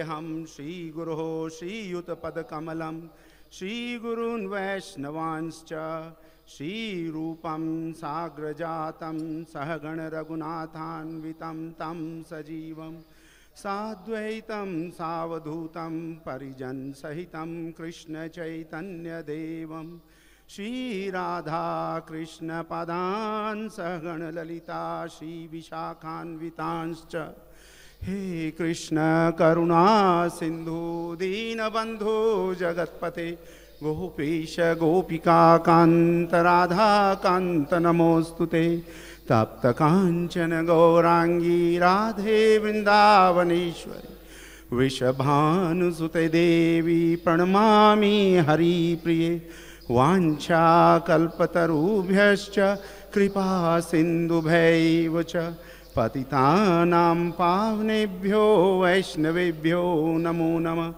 हम श्रीगुरोः श्रीयुतपदकमलं श्रीगुरून् वैष्णवांश्च श्रीरूपं साग्रजातं सहगण रघुनाथान्वितं तं सजीवं साद्वैतं सावधूतं परिजनसहितं कृष्णचैतन्यदेवं श्रीराधा कृष्णपदान् सहगण ललिता श्रीविशाखान्वितांश्च हे कृष्ण करुणा सिंधु दीनबंधु जगत्पते गोपीश गोपिका कांत राधा कांत नमोस्तुते तप्त कांचन गौरांगी राधे वृंदावनेश्वरी वृषभानुसुते देवी प्रणमामि हरिप्रिये वाञ्छा कल्पतरुभ्यश्च कृपा सिन्धुभ्यैव च पतितानां पावनेभ्यो वैष्णवेभ्यो नमो नमः।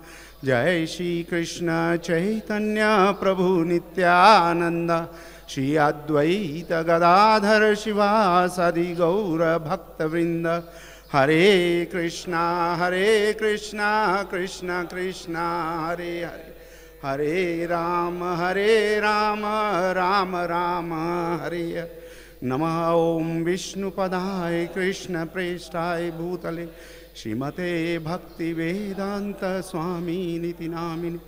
जय श्री कृष्ण चैतन्य प्रभु नित्यानंद श्री अद्वैत गदाधर शिवासादि गौर भक्तवृंद। हरे कृष्णा कृष्ण कृष्ण हरे हरे हरे राम राम राम हरे हरे। नमः ओं विष्णुपदाय कृष्ण प्रेष्ठाय भूतले श्रीमते भक्ति वेदांत स्वामी निति नामिने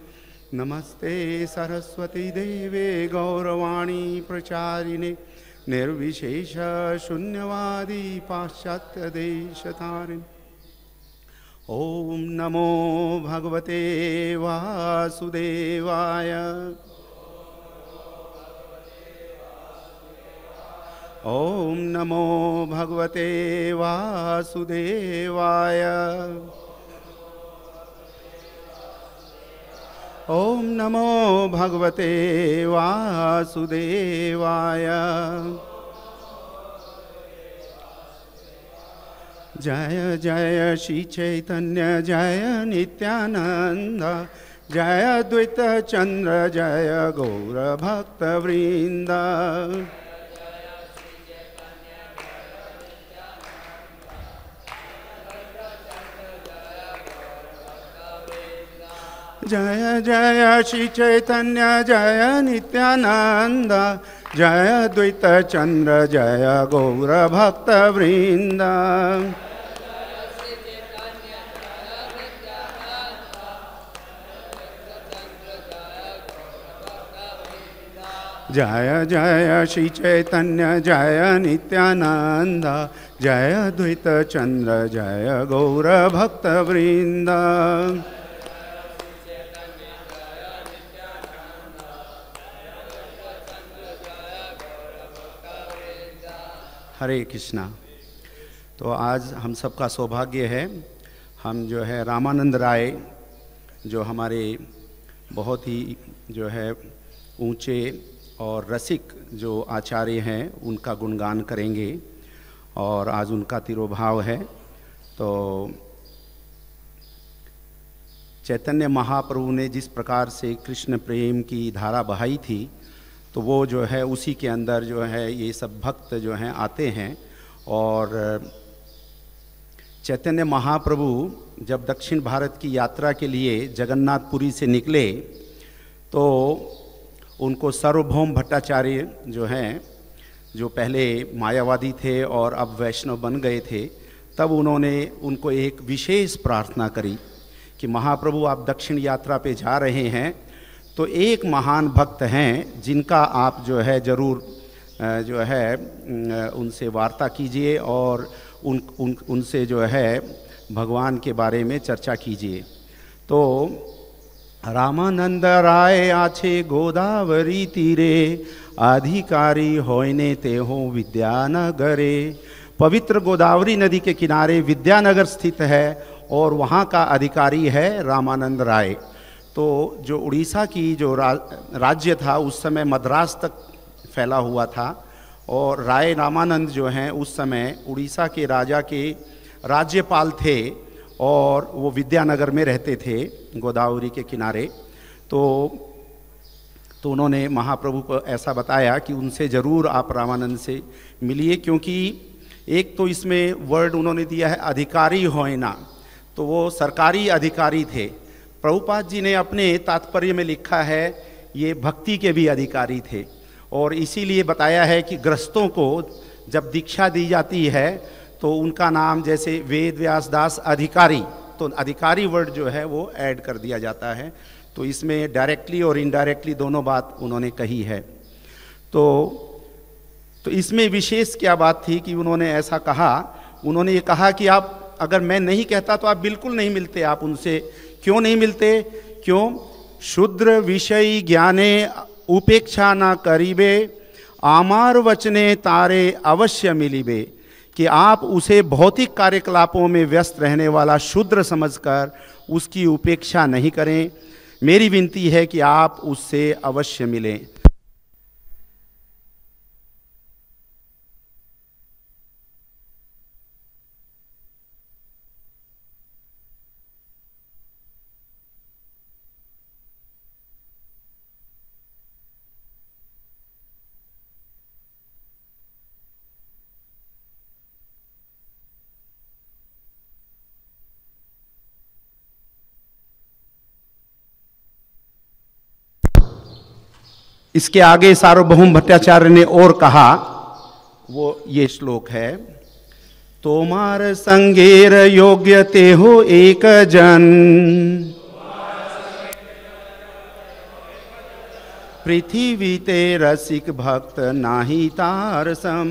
नमस्ते सरस्वती देवे गौरवाणी प्रचारिणे निर्विशेष शून्यवादी पाश्चात्य देशतारिणे। ओम नमो भगवते वासुदेवाय ओम नमो भगवते वासुदेवाय ओम नमो भगवते वासुदेवाय। जय जय श्री चैतन्य जय नित्यानंद जय द्वैत चंद्र जय गौर भक्तवृंद। जय जय श्री चैतन्य जय नित्यानंद जय द्वैत चंद्र जय गौर भक्तवृंद। जय जय श्री चैतन्य जय नित्यानंद जय द्वैत चंद्र जय गौर भक्तवृंद। हरे कृष्णा। तो आज हम सबका सौभाग्य है, हम जो है रामानंद राय जो हमारे बहुत ही जो है ऊंचे और रसिक जो आचार्य हैं उनका गुणगान करेंगे और आज उनका तिरोभाव है। तो चैतन्य महाप्रभु ने जिस प्रकार से कृष्ण प्रेम की धारा बहाई थी तो वो जो है उसी के अंदर जो है ये सब भक्त जो हैं आते हैं। और चैतन्य महाप्रभु जब दक्षिण भारत की यात्रा के लिए जगन्नाथपुरी से निकले तो उनको सार्वभौम भट्टाचार्य जो हैं, जो पहले मायावादी थे और अब वैष्णव बन गए थे, तब उन्होंने उनको एक विशेष प्रार्थना करी कि महाप्रभु आप दक्षिण यात्रा पे जा रहे हैं तो एक महान भक्त हैं जिनका आप जो है ज़रूर जो है उनसे वार्ता कीजिए और उनसे जो है भगवान के बारे में चर्चा कीजिए। तो रामानंद राय आछे गोदावरी तीरे अधिकारी होने ते हो विद्यानगरे। पवित्र गोदावरी नदी के किनारे विद्यानगर स्थित है और वहाँ का अधिकारी है रामानंद राय। तो जो उड़ीसा की जो राज्य था उस समय मद्रास तक फैला हुआ था और राय रामानंद जो हैं उस समय उड़ीसा के राजा के राज्यपाल थे और वो विद्यानगर में रहते थे गोदावरी के किनारे। तो उन्होंने महाप्रभु को ऐसा बताया कि उनसे ज़रूर आप रामानंद से मिलिए, क्योंकि एक तो इसमें वर्ड उन्होंने दिया है अधिकारी होना, तो वो सरकारी अधिकारी थे। प्रभुपाद जी ने अपने तात्पर्य में लिखा है ये भक्ति के भी अधिकारी थे, और इसीलिए बताया है कि गृहस्थों को जब दीक्षा दी जाती है तो उनका नाम जैसे वेद व्यास दास अधिकारी, तो अधिकारी वर्ड जो है वो ऐड कर दिया जाता है। तो इसमें डायरेक्टली और इनडायरेक्टली दोनों बात उन्होंने कही है। तो इसमें विशेष क्या बात थी कि उन्होंने ऐसा कहा, उन्होंने ये कहा कि आप, अगर मैं नहीं कहता तो आप बिल्कुल नहीं मिलते, आप उनसे क्यों नहीं मिलते? क्यों? शुद्र विषय ज्ञाने उपेक्षा ना करीबे, आमार वचने तारे अवश्य मिलिबे, कि आप उसे भौतिक कार्यकलापों में व्यस्त रहने वाला शूद्र समझकर उसकी उपेक्षा नहीं करें। मेरी विनती है कि आप उससे अवश्य मिलें। इसके आगे सार्वभौम भट्टाचार्य ने और कहा, वो ये श्लोक है, तोमार संगेर योग्य ते हो एक जन, पृथ्वी ते रसिक भक्त नाही तारसम।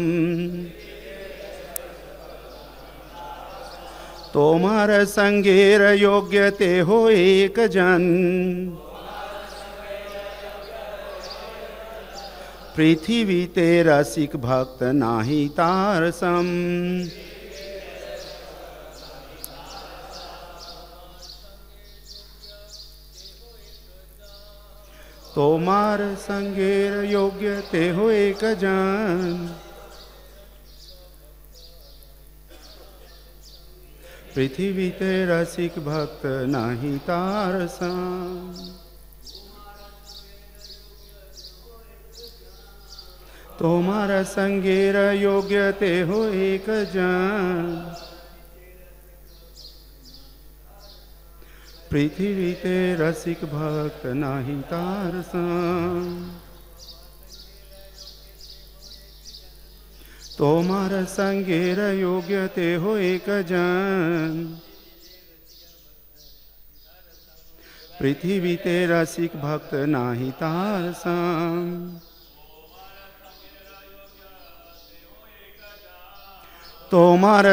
तोमार संगेर योग्य ते हो एक जन, पृथ्वी ते रसिक भक्त नाही तारसम। तोमार संगेर योग्य ते हो एक जन, पृथ्वी ते रसिक भक्त नाही तारसम। तोमार संगेर योग्य ते हो एक जन, पृथ्वी ते रसिक भक्त नाही तारसम। तोमार संगेर योग्य ते हो एक जन, पृथ्वी ते रसिक भक्त नाही तारसम। तोमार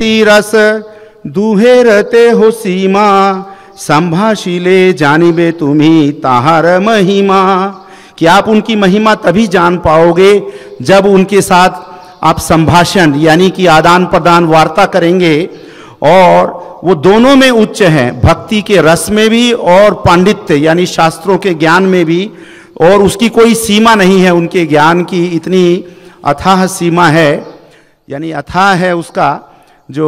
भक्ति रस दुहे रहते हो सीमा, संभाषिले जानिबे तुम्ही ताहार महिमा। कि आप उनकी महिमा तभी जान पाओगे जब उनके साथ आप संभाषण यानी कि आदान प्रदान वार्ता करेंगे। और वो दोनों में उच्च हैं, भक्ति के रस में भी और पांडित्य यानी शास्त्रों के ज्ञान में भी। और उसकी कोई सीमा नहीं है, उनके ज्ञान की इतनी अथाह सीमा है, यानी अथाह है उसका जो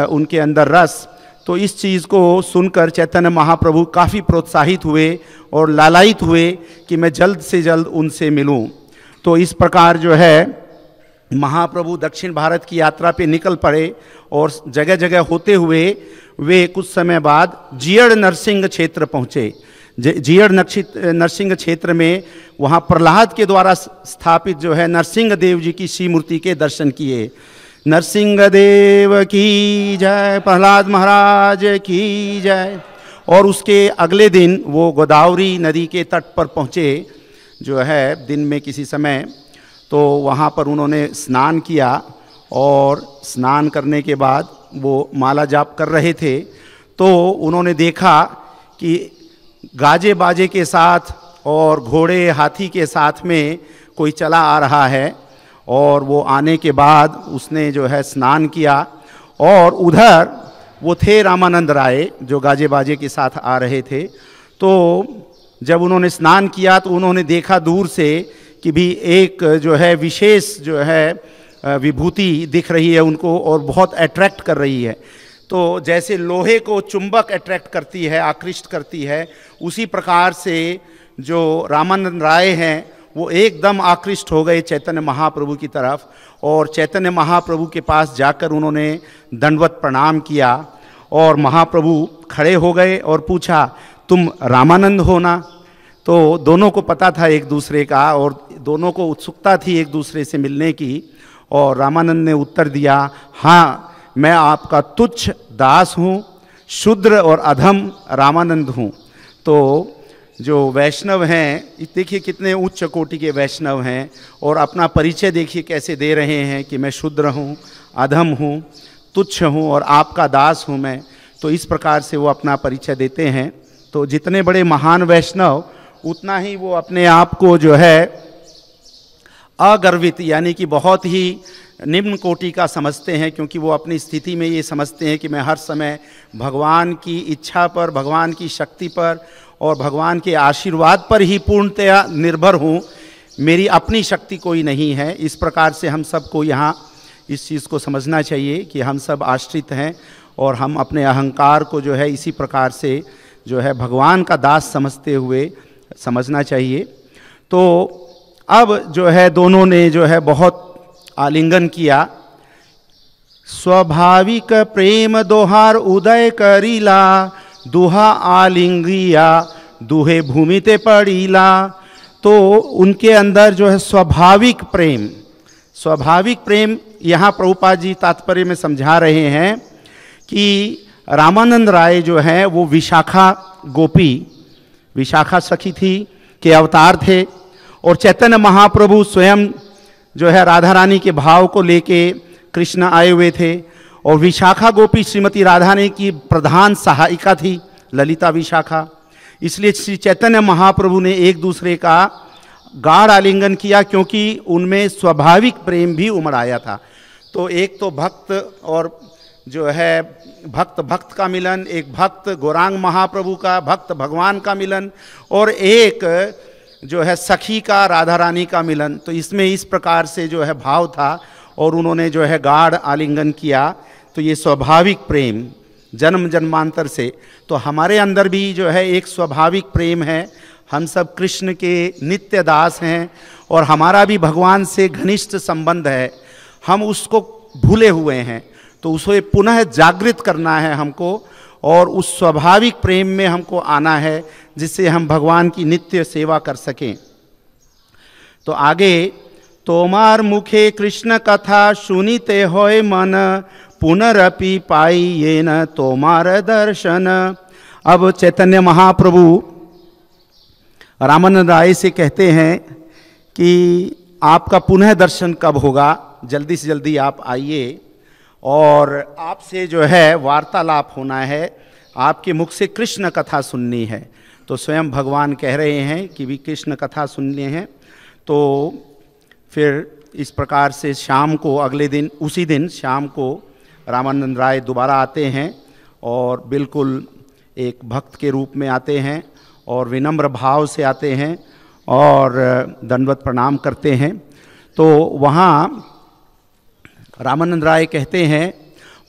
उनके अंदर रस। तो इस चीज़ को सुनकर चैतन्य महाप्रभु काफ़ी प्रोत्साहित हुए और लालायित हुए कि मैं जल्द से जल्द उनसे मिलूं। तो इस प्रकार जो है महाप्रभु दक्षिण भारत की यात्रा पे निकल पड़े और जगह जगह होते हुए वे कुछ समय बाद जीयड़ नरसिंह क्षेत्र पहुँचे। जीयड़ नरसिंह क्षेत्र में वहाँ प्रहलाद के द्वारा स्थापित जो है नरसिंह देव जी की श्री मूर्ति के दर्शन किए। नरसिंह देव की जय, प्रहलाद महाराज की जय। और उसके अगले दिन वो गोदावरी नदी के तट पर पहुँचे जो है दिन में किसी समय। तो वहाँ पर उन्होंने स्नान किया और स्नान करने के बाद वो माला जाप कर रहे थे। तो उन्होंने देखा कि गाजे बाजे के साथ और घोड़े हाथी के साथ में कोई चला आ रहा है। और वो आने के बाद उसने जो है स्नान किया और उधर वो थे रामानंद राय जो गाजे बाजे के साथ आ रहे थे। तो जब उन्होंने स्नान किया तो उन्होंने देखा दूर से कि भी एक जो है विशेष जो है विभूति दिख रही है उनको और बहुत अट्रैक्ट कर रही है। तो जैसे लोहे को चुंबक अट्रैक्ट करती है, आकृष्ट करती है, उसी प्रकार से जो रामानंद राय हैं वो एकदम आकृष्ट हो गए चैतन्य महाप्रभु की तरफ। और चैतन्य महाप्रभु के पास जाकर उन्होंने दंडवत प्रणाम किया और महाप्रभु खड़े हो गए और पूछा, तुम रामानंद हो ना? तो दोनों को पता था एक दूसरे का और दोनों को उत्सुकता थी एक दूसरे से मिलने की। और रामानंद ने उत्तर दिया, हाँ मैं आपका तुच्छ दास हूँ, शूद्र और अधम रामानंद हूँ। तो जो वैष्णव हैं देखिए कितने उच्च कोटि के वैष्णव हैं और अपना परिचय देखिए कैसे दे रहे हैं कि मैं शूद्र हूँ, अधम हूँ, तुच्छ हूँ और आपका दास हूँ मैं। तो इस प्रकार से वो अपना परिचय देते हैं। तो जितने बड़े महान वैष्णव उतना ही वो अपने आप को जो है अगर्वित यानी कि बहुत ही निम्न कोटि का समझते हैं, क्योंकि वो अपनी स्थिति में ये समझते हैं कि मैं हर समय भगवान की इच्छा पर, भगवान की शक्ति पर और भगवान के आशीर्वाद पर ही पूर्णतया निर्भर हूँ, मेरी अपनी शक्ति कोई नहीं है। इस प्रकार से हम सबको यहाँ इस चीज़ को समझना चाहिए कि हम सब आश्रित हैं और हम अपने अहंकार को जो है इसी प्रकार से जो है भगवान का दास समझते हुए समझना चाहिए। तो अब जो है दोनों ने जो है बहुत आलिंगन किया। स्वाभाविक प्रेम दोहार उदय करीला, दुहा आलिंगिया दुहे भूमि ते पड़ीला। तो उनके अंदर जो है स्वाभाविक प्रेम यहाँ प्रभुपाद जी तात्पर्य में समझा रहे हैं कि रामानंद राय जो है वो विशाखा गोपी, विशाखा सखी थी के अवतार थे और चैतन्य महाप्रभु स्वयं जो है राधा रानी के भाव को लेके कृष्ण आए हुए थे। और विशाखा गोपी श्रीमती राधा रानी की प्रधान सहायिका थी ललिता विशाखा। इसलिए श्री चैतन्य महाप्रभु ने एक दूसरे का गाढ़ आलिंगन किया क्योंकि उनमें स्वाभाविक प्रेम भी उमड़ आया था। तो एक तो भक्त और जो है भक्त का मिलन, एक भक्त गौरांग महाप्रभु का, भक्त भगवान का मिलन और एक जो है सखी का, राधा रानी का मिलन। तो इसमें इस प्रकार से जो है भाव था और उन्होंने जो है गाढ़ आलिंगन किया। तो ये स्वाभाविक प्रेम जन्म जन्मांतर से, तो हमारे अंदर भी जो है एक स्वाभाविक प्रेम है। हम सब कृष्ण के नित्य दास हैं और हमारा भी भगवान से घनिष्ठ संबंध है। हम उसको भूले हुए हैं, तो उसे पुनः जागृत करना है हमको और उस स्वाभाविक प्रेम में हमको आना है जिससे हम भगवान की नित्य सेवा कर सकें। तो आगे, तोमार मुखे कृष्ण कथा सुनीते होय मन, पुनरपि पाई ये न तोमार दर्शन। अब चैतन्य महाप्रभु रामानंद राय से कहते हैं कि आपका पुनः दर्शन कब होगा, जल्दी से जल्दी आप आइए। और आपसे जो है वार्तालाप होना है, आपके मुख से कृष्ण कथा सुननी है। तो स्वयं भगवान कह रहे हैं कि भी कृष्ण कथा सुननी है। तो फिर इस प्रकार से शाम को, अगले दिन उसी दिन शाम को रामानंद राय दोबारा आते हैं और बिल्कुल एक भक्त के रूप में आते हैं और विनम्र भाव से आते हैं और दंडवत प्रणाम करते हैं। तो वहाँ रामानंद राय कहते हैं,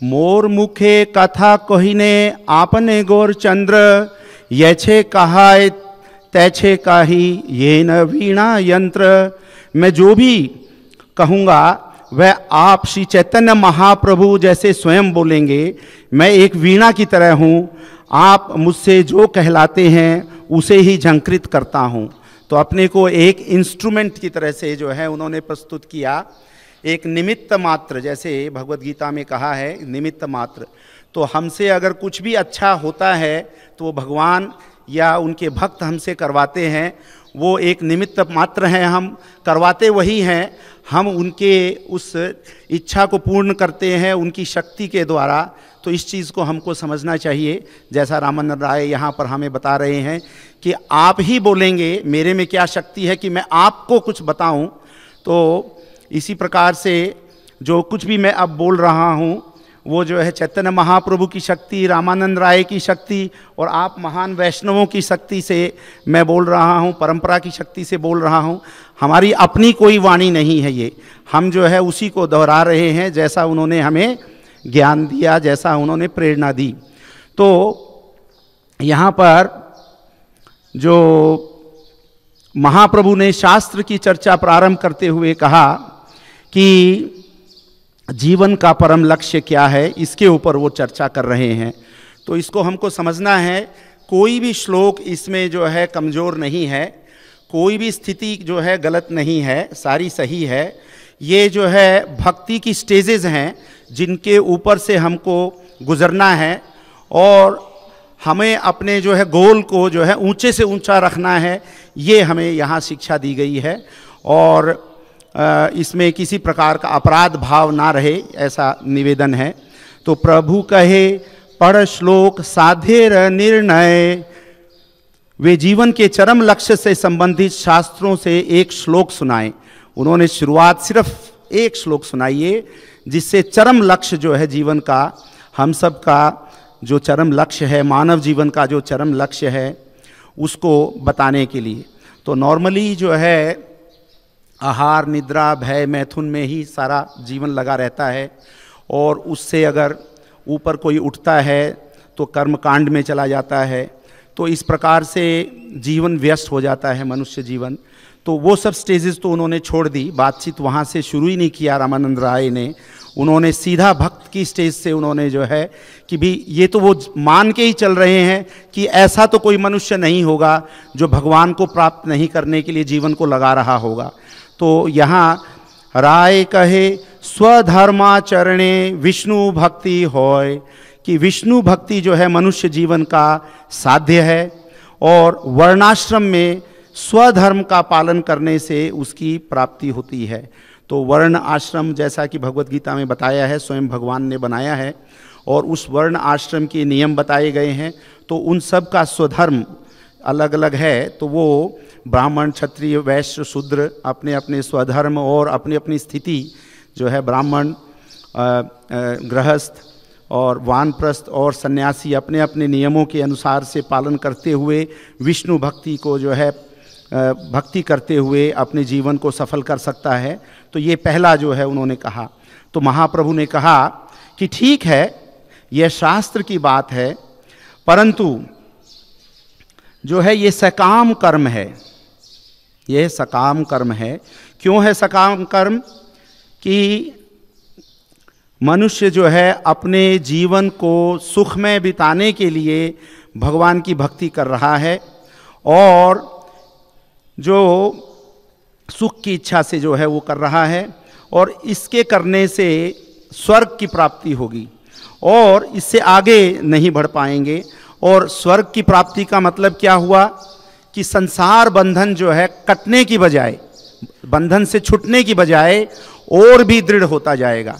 मोर मुखे कथा कहिने आपने गौर चंद्र, यछे कहाय तैछे काही ये न वीणा यंत्र। मैं जो भी कहूँगा वह आप श्री चैतन्य महाप्रभु जैसे स्वयं बोलेंगे। मैं एक वीणा की तरह हूँ, आप मुझसे जो कहलाते हैं उसे ही झंकृत करता हूँ। तो अपने को एक इंस्ट्रूमेंट की तरह से जो है उन्होंने प्रस्तुत किया, एक निमित्त मात्र, जैसे भगवत गीता में कहा है निमित्त मात्र। तो हमसे अगर कुछ भी अच्छा होता है तो वो भगवान या उनके भक्त हमसे करवाते हैं, वो एक निमित्त मात्र हैं, हम करवाते वही हैं, हम उनके उस इच्छा को पूर्ण करते हैं उनकी शक्ति के द्वारा। तो इस चीज़ को हमको समझना चाहिए, जैसा रामानंद राय यहाँ पर हमें बता रहे हैं कि आप ही बोलेंगे, मेरे में क्या शक्ति है कि मैं आपको कुछ बताऊं। तो इसी प्रकार से जो कुछ भी मैं अब बोल रहा हूँ वो जो है चैतन्य महाप्रभु की शक्ति, रामानंद राय की शक्ति और आप महान वैष्णवों की शक्ति से मैं बोल रहा हूँ, परंपरा की शक्ति से बोल रहा हूँ। हमारी अपनी कोई वाणी नहीं है ये, हम जो है उसी को दोहरा रहे हैं जैसा उन्होंने हमें ज्ञान दिया, जैसा उन्होंने प्रेरणा दी। तो यहाँ पर जो महाप्रभु ने शास्त्र की चर्चा प्रारंभ करते हुए कहा कि जीवन का परम लक्ष्य क्या है, इसके ऊपर वो चर्चा कर रहे हैं। तो इसको हमको समझना है, कोई भी श्लोक इसमें जो है कमज़ोर नहीं है, कोई भी स्थिति जो है गलत नहीं है, सारी सही है। ये जो है भक्ति की स्टेजेस हैं जिनके ऊपर से हमको गुजरना है और हमें अपने जो है गोल को जो है ऊंचे से ऊंचा रखना है, ये हमें यहाँ शिक्षा दी गई है। और इसमें किसी प्रकार का अपराध भाव ना रहे, ऐसा निवेदन है। तो प्रभु कहे पढ़ श्लोक साधेर निर्णय, वे जीवन के चरम लक्ष्य से संबंधित शास्त्रों से एक श्लोक सुनाए। उन्होंने शुरुआत सिर्फ एक श्लोक सुनाइए जिससे चरम लक्ष्य जो है जीवन का, हम सब का जो चरम लक्ष्य है, मानव जीवन का जो चरम लक्ष्य है, उसको बताने के लिए। तो नॉर्मली जो है आहार निद्रा भय मैथुन में ही सारा जीवन लगा रहता है और उससे अगर ऊपर कोई उठता है तो कर्मकांड में चला जाता है। तो इस प्रकार से जीवन व्यस्त हो जाता है मनुष्य जीवन। तो वो सब स्टेजेस तो उन्होंने छोड़ दी, बातचीत वहाँ से शुरू ही नहीं किया रामानंद राय ने। उन्होंने सीधा भक्त की स्टेज से उन्होंने जो है कि भी ये तो वो मान के ही चल रहे हैं कि ऐसा तो कोई मनुष्य नहीं होगा जो भगवान को प्राप्त नहीं करने के लिए जीवन को लगा रहा होगा। तो यहाँ राय कहे स्वधर्माचरणे विष्णु भक्ति होय, कि विष्णु भक्ति जो है मनुष्य जीवन का साध्य है और वर्णाश्रम में स्वधर्म का पालन करने से उसकी प्राप्ति होती है। तो वर्ण आश्रम जैसा कि भगवत गीता में बताया है, स्वयं भगवान ने बनाया है और उस वर्ण आश्रम के नियम बताए गए हैं। तो उन सब का स्वधर्म अलग अलग है। तो वो ब्राह्मण क्षत्रिय वैश्य शूद्र अपने अपने स्वधर्म और अपनी अपनी स्थिति जो है, ब्राह्मण गृहस्थ और वानप्रस्थ और सन्यासी अपने अपने नियमों के अनुसार से पालन करते हुए विष्णु भक्ति को जो है भक्ति करते हुए अपने जीवन को सफल कर सकता है। तो ये पहला जो है उन्होंने कहा। तो महाप्रभु ने कहा कि ठीक है, यह शास्त्र की बात है, परंतु जो है ये सकाम कर्म है, यह सकाम कर्म है। क्यों है सकाम कर्म? कि मनुष्य जो है अपने जीवन को सुखमय बिताने के लिए भगवान की भक्ति कर रहा है और जो सुख की इच्छा से जो है वो कर रहा है और इसके करने से स्वर्ग की प्राप्ति होगी और इससे आगे नहीं बढ़ पाएंगे। और स्वर्ग की प्राप्ति का मतलब क्या हुआ कि संसार बंधन जो है कटने की बजाय, बंधन से छूटने की बजाय और भी दृढ़ होता जाएगा।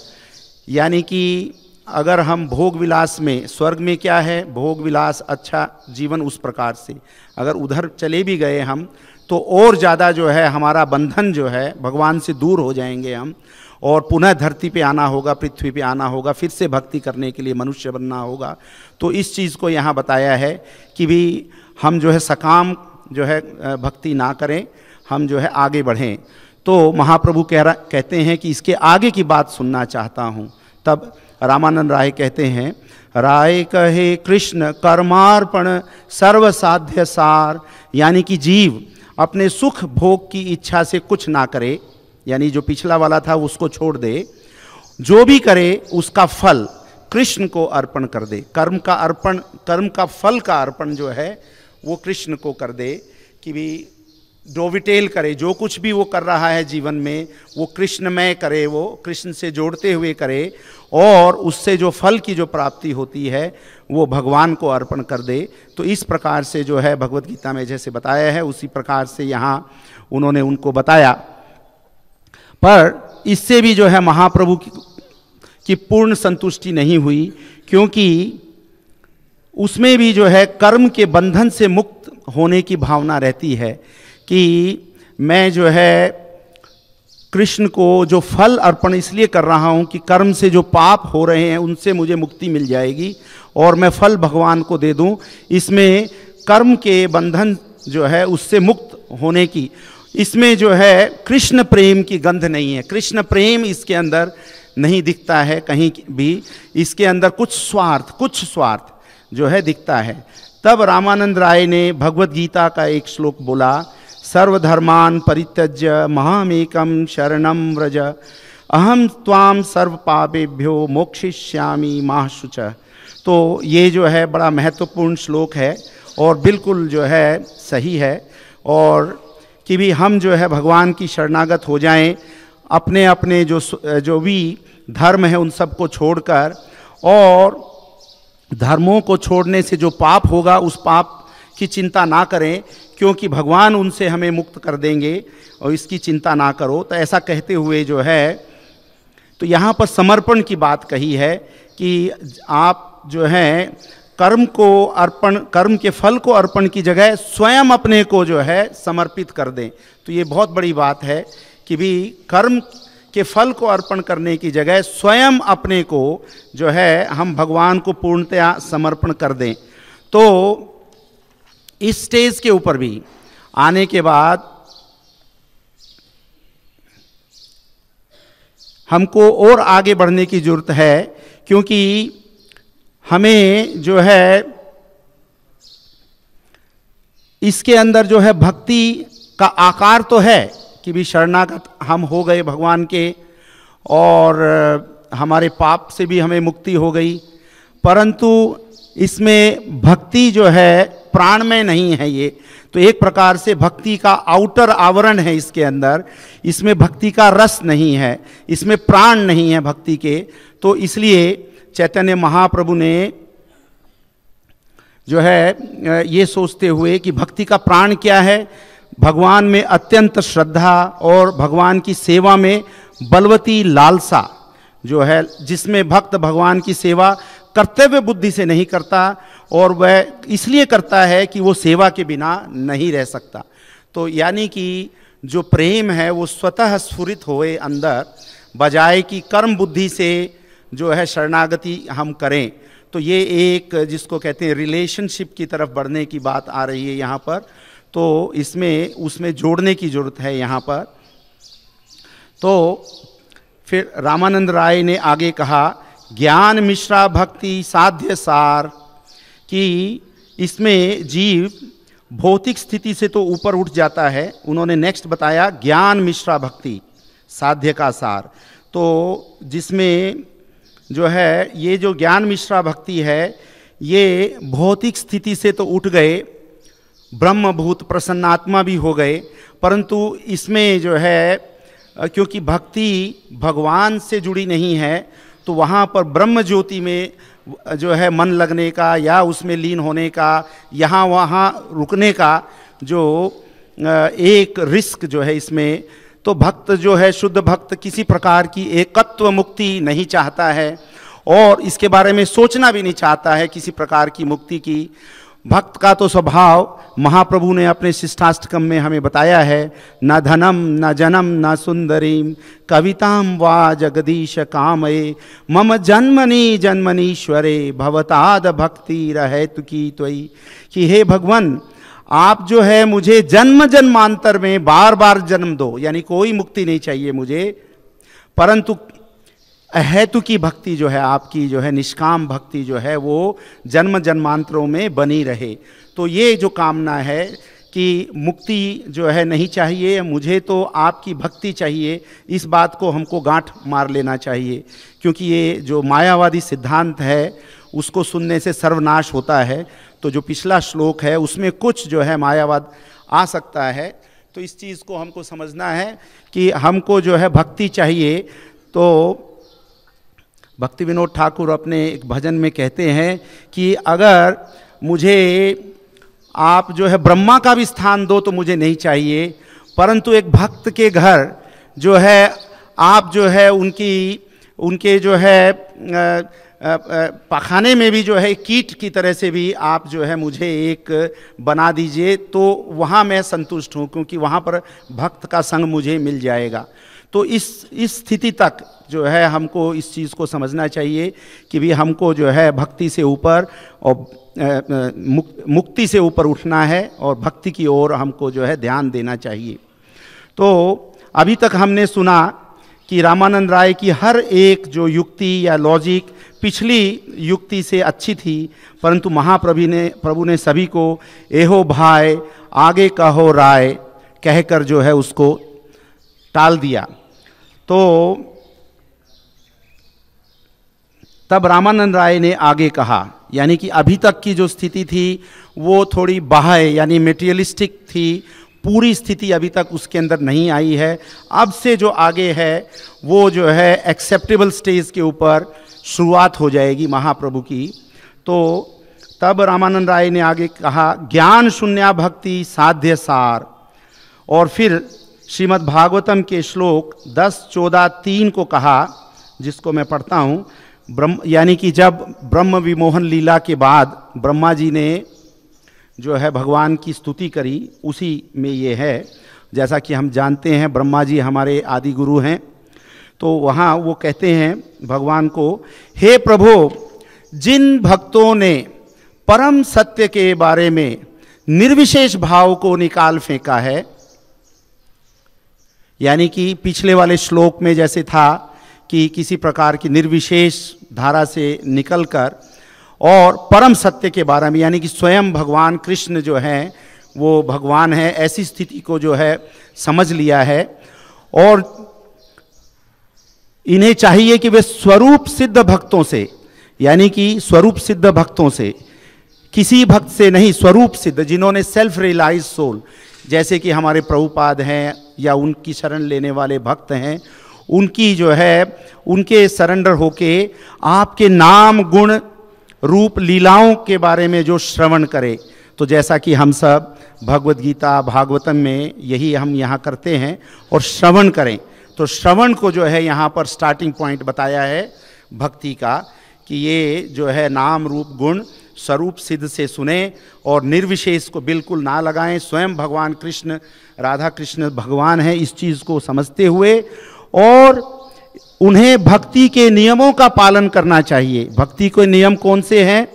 यानी कि अगर हम भोग विलास में, स्वर्ग में क्या है, भोग विलास, अच्छा जीवन, उस प्रकार से अगर उधर चले भी गए हम तो और ज़्यादा जो है हमारा बंधन जो है भगवान से दूर हो जाएंगे हम, और पुनः धरती पे आना होगा, पृथ्वी पे आना होगा, फिर से भक्ति करने के लिए मनुष्य बनना होगा। तो इस चीज़ को यहाँ बताया है कि भी हम जो है सकाम जो है भक्ति ना करें, हम जो है आगे बढ़ें। तो महाप्रभु कहते हैं कि इसके आगे की बात सुनना चाहता हूँ। तब रामानंद राय कहते हैं, राय कहे कृष्ण कर्मार्पण सर्व साध्य सार, यानी कि जीव अपने सुख भोग की इच्छा से कुछ ना करे, यानी जो पिछला वाला था उसको छोड़ दे, जो भी करे उसका फल कृष्ण को अर्पण कर दे। कर्म का अर्पण, कर्म का फल का अर्पण जो है वो कृष्ण को कर दे, कि भी डोविटेल करे, जो कुछ भी वो कर रहा है जीवन में वो कृष्णमय करे, वो कृष्ण से जोड़ते हुए करे, और उससे जो फल की जो प्राप्ति होती है वो भगवान को अर्पण कर दे। तो इस प्रकार से जो है भगवत गीता में जैसे बताया है उसी प्रकार से यहाँ उन्होंने उनको बताया। पर इससे भी जो है महाप्रभु की पूर्ण संतुष्टि नहीं हुई, क्योंकि उसमें भी जो है कर्म के बंधन से मुक्त होने की भावना रहती है कि मैं जो है कृष्ण को जो फल अर्पण इसलिए कर रहा हूँ कि कर्म से जो पाप हो रहे हैं उनसे मुझे मुक्ति मिल जाएगी और मैं फल भगवान को दे दूँ। इसमें कर्म के बंधन जो है उससे मुक्त होने की, इसमें जो है कृष्ण प्रेम की गंध नहीं है, कृष्ण प्रेम इसके अंदर नहीं दिखता है कहीं भी, इसके अंदर कुछ स्वार्थ जो है दिखता है। तब रामानंद राय ने भगवत गीता का एक श्लोक बोला, सर्वधर्मान परित्यज्य महामेकम शरणम व्रज अहम त्वाम सर्व पापेभ्यो मोक्षयिष्यामि मा शुचः। तो ये जो है बड़ा महत्वपूर्ण श्लोक है और बिल्कुल जो है सही है, और कि भी हम जो है भगवान की शरणागत हो जाएं, अपने अपने जो भी धर्म है उन सब को छोड़कर, और धर्मों को छोड़ने से जो पाप होगा उस पाप की चिंता ना करें, क्योंकि भगवान उनसे हमें मुक्त कर देंगे और इसकी चिंता ना करो। तो ऐसा कहते हुए जो है, तो यहाँ पर समर्पण की बात कही है कि आप जो है कर्म को अर्पण, कर्म के फल को अर्पण की जगह स्वयं अपने को जो है समर्पित कर दें। तो ये बहुत बड़ी बात है कि भी कर्म के फल को अर्पण करने की जगह स्वयं अपने को जो है हम भगवान को पूर्णतया समर्पण कर दें। तो इस स्टेज के ऊपर भी आने के बाद हमको और आगे बढ़ने की जरूरत है, क्योंकि हमें जो है इसके अंदर जो है भक्ति का आकार तो है कि भी शरणागत हम हो गए भगवान के और हमारे पाप से भी हमें मुक्ति हो गई, परंतु इसमें भक्ति जो है प्राणमय नहीं है। ये तो एक प्रकार से भक्ति का आउटर आवरण है इसके अंदर, इसमें भक्ति का रस नहीं है, इसमें प्राण नहीं है भक्ति के। तो इसलिए चैतन्य महाप्रभु ने जो है ये सोचते हुए कि भक्ति का प्राण क्या है, भगवान में अत्यंत श्रद्धा और भगवान की सेवा में बलवती लालसा जो है, जिसमें भक्त भगवान की सेवा कर्तव्य बुद्धि से नहीं करता और वह इसलिए करता है कि वो सेवा के बिना नहीं रह सकता। तो यानी कि जो प्रेम है वो स्वतः स्फुरित होए अंदर, बजाय कि कर्म बुद्धि से जो है शरणागति हम करें। तो ये एक जिसको कहते हैं रिलेशनशिप की तरफ बढ़ने की बात आ रही है यहाँ पर, तो इसमें उसमें जोड़ने की जरूरत है यहाँ पर। तो फिर रामानंद राय ने आगे कहा, ज्ञान मिश्रा भक्ति साध्य सार, कि इसमें जीव भौतिक स्थिति से तो ऊपर उठ जाता है। उन्होंने नेक्स्ट बताया ज्ञान मिश्रा भक्ति साध्य का सार, तो जिसमें जो है ये जो ज्ञान मिश्रा भक्ति है ये भौतिक स्थिति से तो उठ गए, ब्रह्मभूत प्रसन्नात्मा भी हो गए, परंतु इसमें जो है क्योंकि भक्ति भगवान से जुड़ी नहीं है तो वहाँ पर ब्रह्म ज्योति में जो है मन लगने का या उसमें लीन होने का, यहाँ वहाँ रुकने का जो एक रिस्क जो है इसमें, तो भक्त जो है, शुद्ध भक्त किसी प्रकार की एकत्व मुक्ति नहीं चाहता है और इसके बारे में सोचना भी नहीं चाहता है किसी प्रकार की मुक्ति की। भक्त का तो स्वभाव महाप्रभु ने अपने शिष्टाष्टकम में हमें बताया है, न धनम न जनम न सुंदरीम कविताम वा जगदीश कामये मम जन्मनि जन्मनीश्वरे भवताद भक्ति रहे तुकी त्वयि। कि हे भगवान, आप जो है मुझे जन्म जन्मांतर में बार बार जन्म दो, यानी कोई मुक्ति नहीं चाहिए मुझे, परंतु अहेतु की भक्ति जो है आपकी, जो है निष्काम भक्ति जो है वो जन्म जन्मांतरों में बनी रहे। तो ये जो कामना है कि मुक्ति जो है नहीं चाहिए मुझे, तो आपकी भक्ति चाहिए, इस बात को हमको गांठ मार लेना चाहिए। क्योंकि ये जो मायावादी सिद्धांत है उसको सुनने से सर्वनाश होता है। तो जो पिछला श्लोक है उसमें कुछ जो है मायावाद आ सकता है। तो इस चीज़ को हमको समझना है कि हमको जो है भक्ति चाहिए। तो भक्ति विनोद ठाकुर अपने एक भजन में कहते हैं कि अगर मुझे आप जो है ब्रह्मा का भी स्थान दो तो मुझे नहीं चाहिए, परंतु एक भक्त के घर जो है आप जो है उनके जो है पखाने में भी जो है कीट की तरह से भी आप जो है मुझे एक बना दीजिए, तो वहाँ मैं संतुष्ट हूँ, क्योंकि वहाँ पर भक्त का संग मुझे मिल जाएगा। तो इस स्थिति तक जो है हमको इस चीज़ को समझना चाहिए कि भी हमको जो है भक्ति से ऊपर और मुक्ति से ऊपर उठना है और भक्ति की ओर हमको जो है ध्यान देना चाहिए। तो अभी तक हमने सुना कि रामानंद राय की हर एक जो युक्ति या लॉजिक पिछली युक्ति से अच्छी थी, परंतु प्रभु ने सभी को एहो भाई आगे कहो राय कहकर जो है उसको टाल दिया। तो तब रामानंद राय ने आगे कहा, यानी कि अभी तक की जो स्थिति थी वो थोड़ी बाह्य यानी मेटेरियलिस्टिक थी, पूरी स्थिति अभी तक उसके अंदर नहीं आई है। अब से जो आगे है वो जो है एक्सेप्टेबल स्टेज के ऊपर शुरुआत हो जाएगी महाप्रभु की। तो तब रामानंद राय ने आगे कहा, ज्ञान शून्या भक्ति साध्य सार। और फिर श्रीमद् भागवतम के श्लोक 10, 14, 3 को कहा, जिसको मैं पढ़ता हूँ। यानी कि जब ब्रह्म विमोहन लीला के बाद ब्रह्मा जी ने जो है भगवान की स्तुति करी, उसी में ये है। जैसा कि हम जानते हैं ब्रह्मा जी हमारे आदि गुरु हैं, तो वहाँ वो कहते हैं भगवान को, हे प्रभु, जिन भक्तों ने परम सत्य के बारे में निर्विशेष भाव को निकाल फेंका है, यानी कि पिछले वाले श्लोक में जैसे था कि किसी प्रकार की निर्विशेष धारा से निकलकर और परम सत्य के बारे में, यानी कि स्वयं भगवान कृष्ण जो हैं वो भगवान है, ऐसी स्थिति को जो है समझ लिया है। और इन्हें चाहिए कि वे स्वरूप सिद्ध भक्तों से, यानी कि स्वरूप सिद्ध भक्तों से, किसी भक्त से नहीं, स्वरूप सिद्ध, जिन्होंने सेल्फ रियलाइज सोल, जैसे कि हमारे प्रभुपाद हैं या उनकी शरण लेने वाले भक्त हैं, उनकी जो है उनके सरेंडर होके आपके नाम गुण रूप लीलाओं के बारे में जो श्रवण करे। तो जैसा कि हम सब भगवद गीता भागवतम में यही हम यहाँ करते हैं और श्रवण करें। तो श्रवण को जो है यहाँ पर स्टार्टिंग पॉइंट बताया है भक्ति का, कि ये जो है नाम रूप गुण स्वरूप सिद्ध से सुने और निर्विशेष को बिल्कुल ना लगाएं। स्वयं भगवान कृष्ण, राधा कृष्ण भगवान है, इस चीज़ को समझते हुए, और उन्हें भक्ति के नियमों का पालन करना चाहिए। भक्ति के नियम कौन से हैं?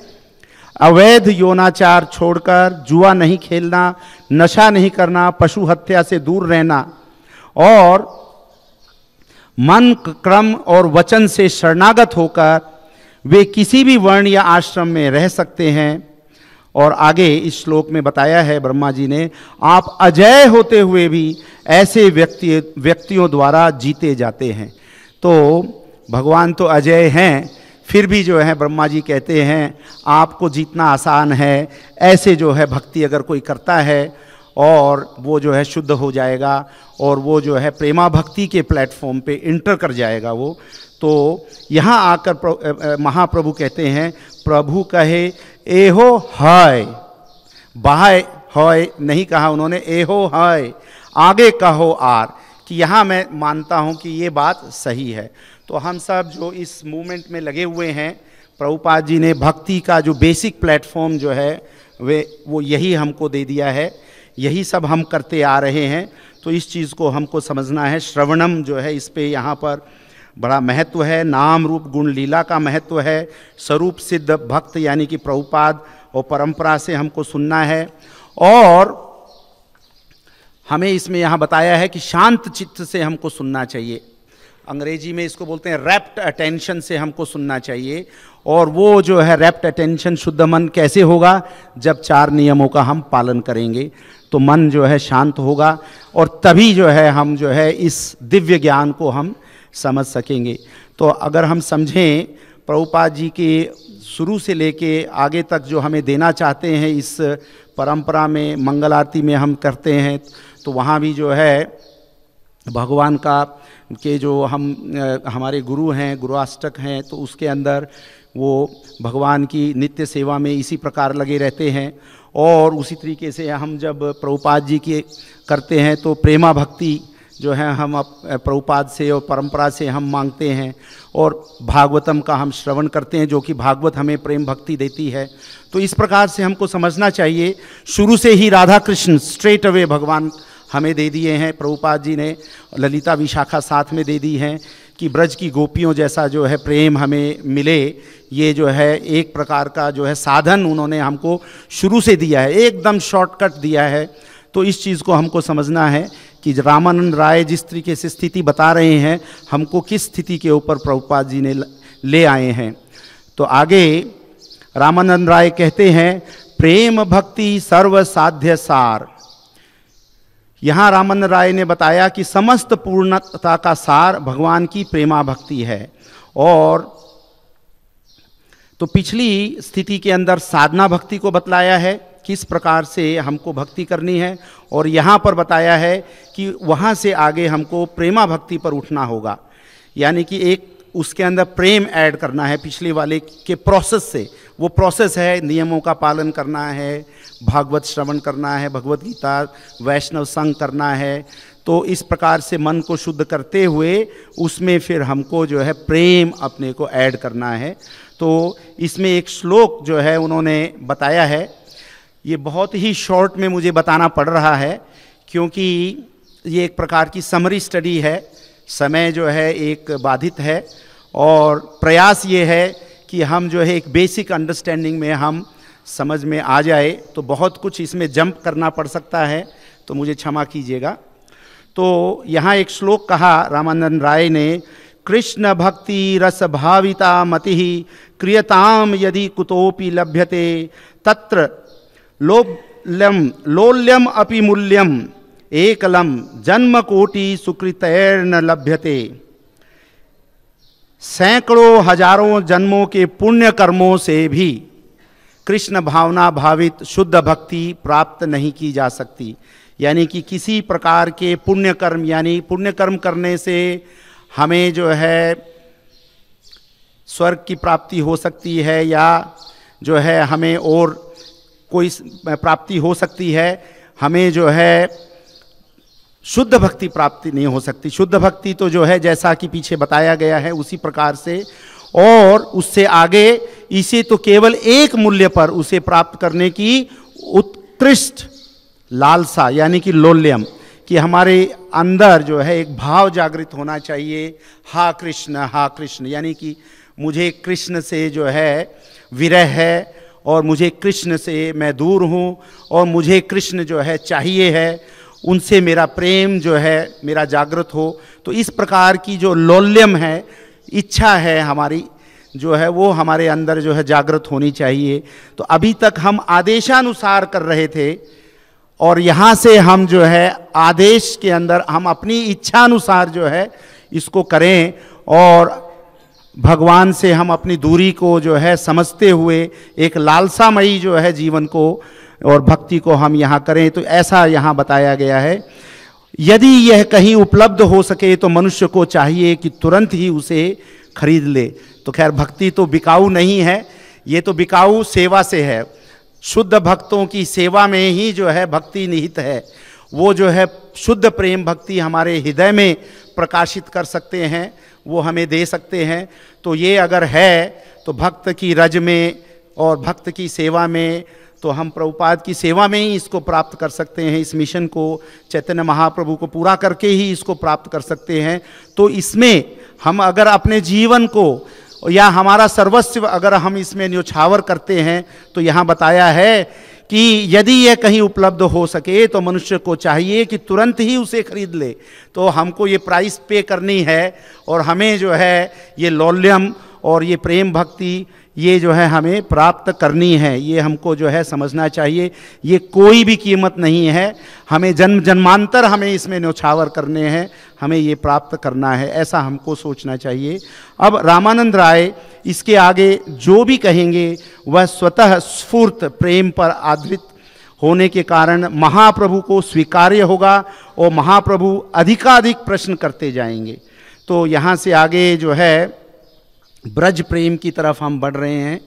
अवैध यौनाचार छोड़कर जुआ नहीं खेलना, नशा नहीं करना, पशु हत्या से दूर रहना, और मन, क्रम और वचन से शरणागत होकर वे किसी भी वर्ण या आश्रम में रह सकते हैं। और आगे इस श्लोक में बताया है ब्रह्मा जी ने, आप अजय होते हुए भी ऐसे व्यक्तियों द्वारा जीते जाते हैं। तो भगवान तो अजय हैं, फिर भी जो है ब्रह्मा जी कहते हैं आपको जीतना आसान है। ऐसे जो है भक्ति अगर कोई करता है और वो जो है शुद्ध हो जाएगा और वो जो है प्रेमा भक्ति के प्लेटफॉर्म पे इंटर कर जाएगा वो। तो यहाँ आकर महाप्रभु कहते हैं, प्रभु कहे एहो हाय, बाय हाय नहीं कहा उन्होंने, एहो हाय आगे कहो आर, कि यहाँ मैं मानता हूँ कि ये बात सही है। तो हम सब जो इस मूवमेंट में लगे हुए हैं, प्रभुपाद जी ने भक्ति का जो बेसिक प्लेटफॉर्म जो है वो यही हमको दे दिया है, यही सब हम करते आ रहे हैं। तो इस चीज़ को हमको समझना है। श्रवणम जो है, इस पे यहाँ पर बड़ा महत्व है। नाम रूप गुण लीला का महत्व है। स्वरूप सिद्ध भक्त यानी कि प्रभुपाद और परंपरा से हमको सुनना है। और हमें इसमें यहाँ बताया है कि शांत चित्त से हमको सुनना चाहिए। अंग्रेजी में इसको बोलते हैं रैप्ट अटेंशन से हमको सुनना चाहिए। और वो जो है रैप्ट अटेंशन, शुद्ध मन कैसे होगा? जब 4 नियमों का हम पालन करेंगे तो मन जो है शांत होगा, और तभी जो है हम जो है इस दिव्य ज्ञान को हम समझ सकेंगे। तो अगर हम समझें प्रभुपाद जी के शुरू से लेके आगे तक जो हमें देना चाहते हैं, इस परंपरा में मंगल आरती में हम करते हैं, तो वहाँ भी जो है भगवान का के जो हमारे गुरु हैं, गुरुअष्टक हैं, तो उसके अंदर वो भगवान की नित्य सेवा में इसी प्रकार लगे रहते हैं। और उसी तरीके से हम जब प्रभुपाद जी के करते हैं तो प्रेमा भक्ति जो है हम प्रभुपाद से और परंपरा से हम मांगते हैं। और भागवतम का हम श्रवण करते हैं, जो कि भागवत हमें प्रेम भक्ति देती है। तो इस प्रकार से हमको समझना चाहिए। शुरू से ही राधा कृष्ण स्ट्रेट अवे भगवान हमें दे दिए हैं। प्रभुपाद जी ने ललिता विशाखा साथ में दे दी हैं कि ब्रज की गोपियों जैसा जो है प्रेम हमें मिले। ये जो है एक प्रकार का जो है साधन उन्होंने हमको शुरू से दिया है, एकदम शॉर्टकट दिया है। तो इस चीज़ को हमको समझना है कि रामानंद राय जिस तरीके से स्थिति बता रहे हैं, हमको किस स्थिति के ऊपर प्रभुपाद जी ने ले आए हैं। तो आगे रामानंद राय कहते हैं, प्रेम भक्ति सर्व साध्य सार। यहाँ रामानंद राय ने बताया कि समस्त पूर्णता का सार भगवान की प्रेमा भक्ति है। और तो पिछली स्थिति के अंदर साधना भक्ति को बतलाया है, किस प्रकार से हमको भक्ति करनी है। और यहाँ पर बताया है कि वहाँ से आगे हमको प्रेमा भक्ति पर उठना होगा, यानी कि एक उसके अंदर प्रेम ऐड करना है पिछले वाले के प्रोसेस से। वो प्रोसेस है, नियमों का पालन करना है, भागवत श्रवण करना है, भगवत गीता वैष्णव संग करना है। तो इस प्रकार से मन को शुद्ध करते हुए उसमें फिर हमको जो है प्रेम अपने को ऐड करना है। तो इसमें एक श्लोक जो है उन्होंने बताया है, ये बहुत ही शॉर्ट में मुझे बताना पड़ रहा है क्योंकि ये एक प्रकार की समरी स्टडी है, समय जो है एक बाधित है। और प्रयास ये है कि हम जो है एक बेसिक अंडरस्टैंडिंग में हम समझ में आ जाए। तो बहुत कुछ इसमें जंप करना पड़ सकता है, तो मुझे क्षमा कीजिएगा। तो यहाँ एक श्लोक कहा रामानंद राय ने, कृष्ण भक्ति रस भाविता मति क्रियताम यदि कुतोपि लभ्यते तत्र लोल्यम अपि मूल्यम एकलम जन्म कोटि सुकृतैर्न लभ्यते। सैकड़ों हजारों जन्मों के पुण्य कर्मों से भी कृष्ण भावना भावित शुद्ध भक्ति प्राप्त नहीं की जा सकती। यानी कि किसी प्रकार के पुण्य कर्म, यानी पुण्य कर्म करने से हमें जो है स्वर्ग की प्राप्ति हो सकती है, या जो है हमें और कोई प्राप्ति हो सकती है, हमें जो है शुद्ध भक्ति प्राप्ति नहीं हो सकती। शुद्ध भक्ति तो जो है जैसा कि पीछे बताया गया है उसी प्रकार से, और उससे आगे इसे तो केवल एक मूल्य पर उसे प्राप्त करने की उत्कृष्ट लालसा यानी कि लोल्यम, कि हमारे अंदर जो है एक भाव जागृत होना चाहिए, हा कृष्ण, यानी कि मुझे कृष्ण से जो है विरह है और मुझे कृष्ण से मैं दूर हूँ और मुझे कृष्ण जो है चाहिए है, उनसे मेरा प्रेम जो है मेरा जागृत हो। तो इस प्रकार की जो लोल्यम है, इच्छा है हमारी जो है, वो हमारे अंदर जो है जागृत होनी चाहिए। तो अभी तक हम आदेशानुसार कर रहे थे और यहाँ से हम जो है आदेश के अंदर हम अपनी इच्छा अनुसार जो है इसको करें और भगवान से हम अपनी दूरी को जो है समझते हुए एक लालसामयी जो है जीवन को और भक्ति को हम यहाँ करें। तो ऐसा यहाँ बताया गया है। यदि यह कहीं उपलब्ध हो सके तो मनुष्य को चाहिए कि तुरंत ही उसे खरीद ले। तो खैर भक्ति तो बिकाऊ नहीं है, ये तो बिकाऊ सेवा से है। शुद्ध भक्तों की सेवा में ही जो है भक्ति निहित है। वो जो है शुद्ध प्रेम भक्ति हमारे हृदय में प्रकाशित कर सकते हैं, वो हमें दे सकते हैं। तो ये अगर है तो भक्त की रज में और भक्त की सेवा में, तो हम प्रभुपाद की सेवा में ही इसको प्राप्त कर सकते हैं। इस मिशन को चैतन्य महाप्रभु को पूरा करके ही इसको प्राप्त कर सकते हैं। तो इसमें हम अगर अपने जीवन को या हमारा सर्वस्व अगर हम इसमें न्योछावर करते हैं, तो यहाँ बताया है कि यदि यह कहीं उपलब्ध हो सके तो मनुष्य को चाहिए कि तुरंत ही उसे खरीद ले। तो हमको ये प्राइस पे करनी है और हमें जो है ये लौल्यम और ये प्रेम भक्ति ये जो है हमें प्राप्त करनी है। ये हमको जो है समझना चाहिए, ये कोई भी कीमत नहीं है, हमें जन्म जन्मांतर हमें इसमें न्योछावर करने हैं, हमें ये प्राप्त करना है, ऐसा हमको सोचना चाहिए। अब रामानंद राय इसके आगे जो भी कहेंगे वह स्वतः स्फूर्त प्रेम पर आधारित होने के कारण महाप्रभु को स्वीकार्य होगा और महाप्रभु अधिकाधिक प्रश्न करते जाएंगे। तो यहाँ से आगे जो है ब्रज प्रेम की तरफ हम बढ़ रहे हैं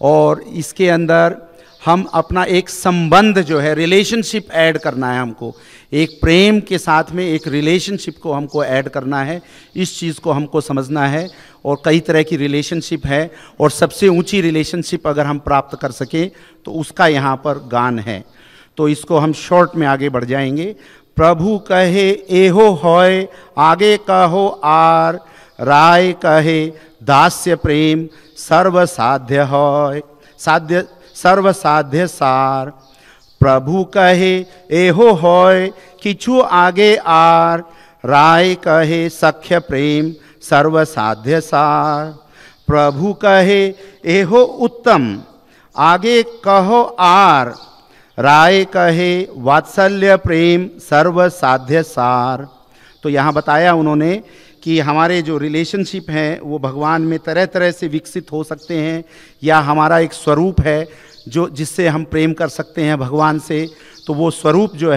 और इसके अंदर हम अपना एक संबंध जो है रिलेशनशिप ऐड करना है। हमको एक प्रेम के साथ में एक रिलेशनशिप को हमको ऐड करना है, इस चीज़ को हमको समझना है। और कई तरह की रिलेशनशिप है और सबसे ऊंची रिलेशनशिप अगर हम प्राप्त कर सकें तो उसका यहाँ पर गान है। तो इसको हम शॉर्ट में आगे बढ़ जाएंगे। प्रभु कहे एहो होय आगे कहो आर, राय कहे दास्य प्रेम सर्वसाध्य होय साध्य सर्वसाध्य सार। प्रभु कहे एहो होय किछु आगे आर, राय कहे सख्य प्रेम सर्वसाध्य सार। प्रभु कहे एहो उत्तम आगे कहो आर, राय कहे वात्सल्य प्रेम सर्वसाध्य सार। तो यहाँ बताया उन्होंने कि हमारे जो रिलेशनशिप हैं वो भगवान में तरह तरह से विकसित हो सकते हैं, या हमारा एक स्वरूप है जो जिससे हम प्रेम कर सकते हैं भगवान से। तो वो स्वरूप जो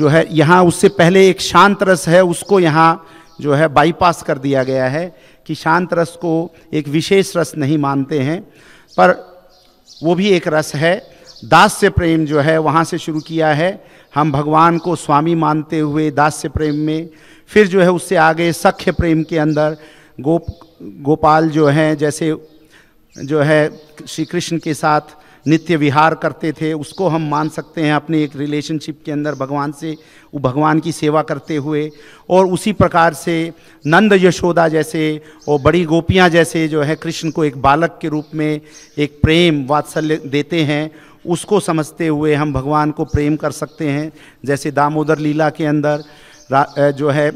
है यहाँ उससे पहले एक शांत रस है, उसको यहाँ जो है बाईपास कर दिया गया है कि शांत रस को एक विशेष रस नहीं मानते हैं, पर वो भी एक रस है। दास्य प्रेम जो है वहाँ से शुरू किया है, हम भगवान को स्वामी मानते हुए दास्य प्रेम में। फिर जो है उससे आगे सख्य प्रेम के अंदर गोपाल जो हैं, जैसे जो है श्री कृष्ण के साथ नित्य विहार करते थे, उसको हम मान सकते हैं अपने एक रिलेशनशिप के अंदर भगवान से, वो भगवान की सेवा करते हुए। और उसी प्रकार से नंद यशोदा जैसे और बड़ी गोपियाँ जैसे जो है कृष्ण को एक बालक के रूप में एक प्रेम वात्सल्य देते हैं, उसको समझते हुए हम भगवान को प्रेम कर सकते हैं। जैसे दामोदर लीला के अंदर जो है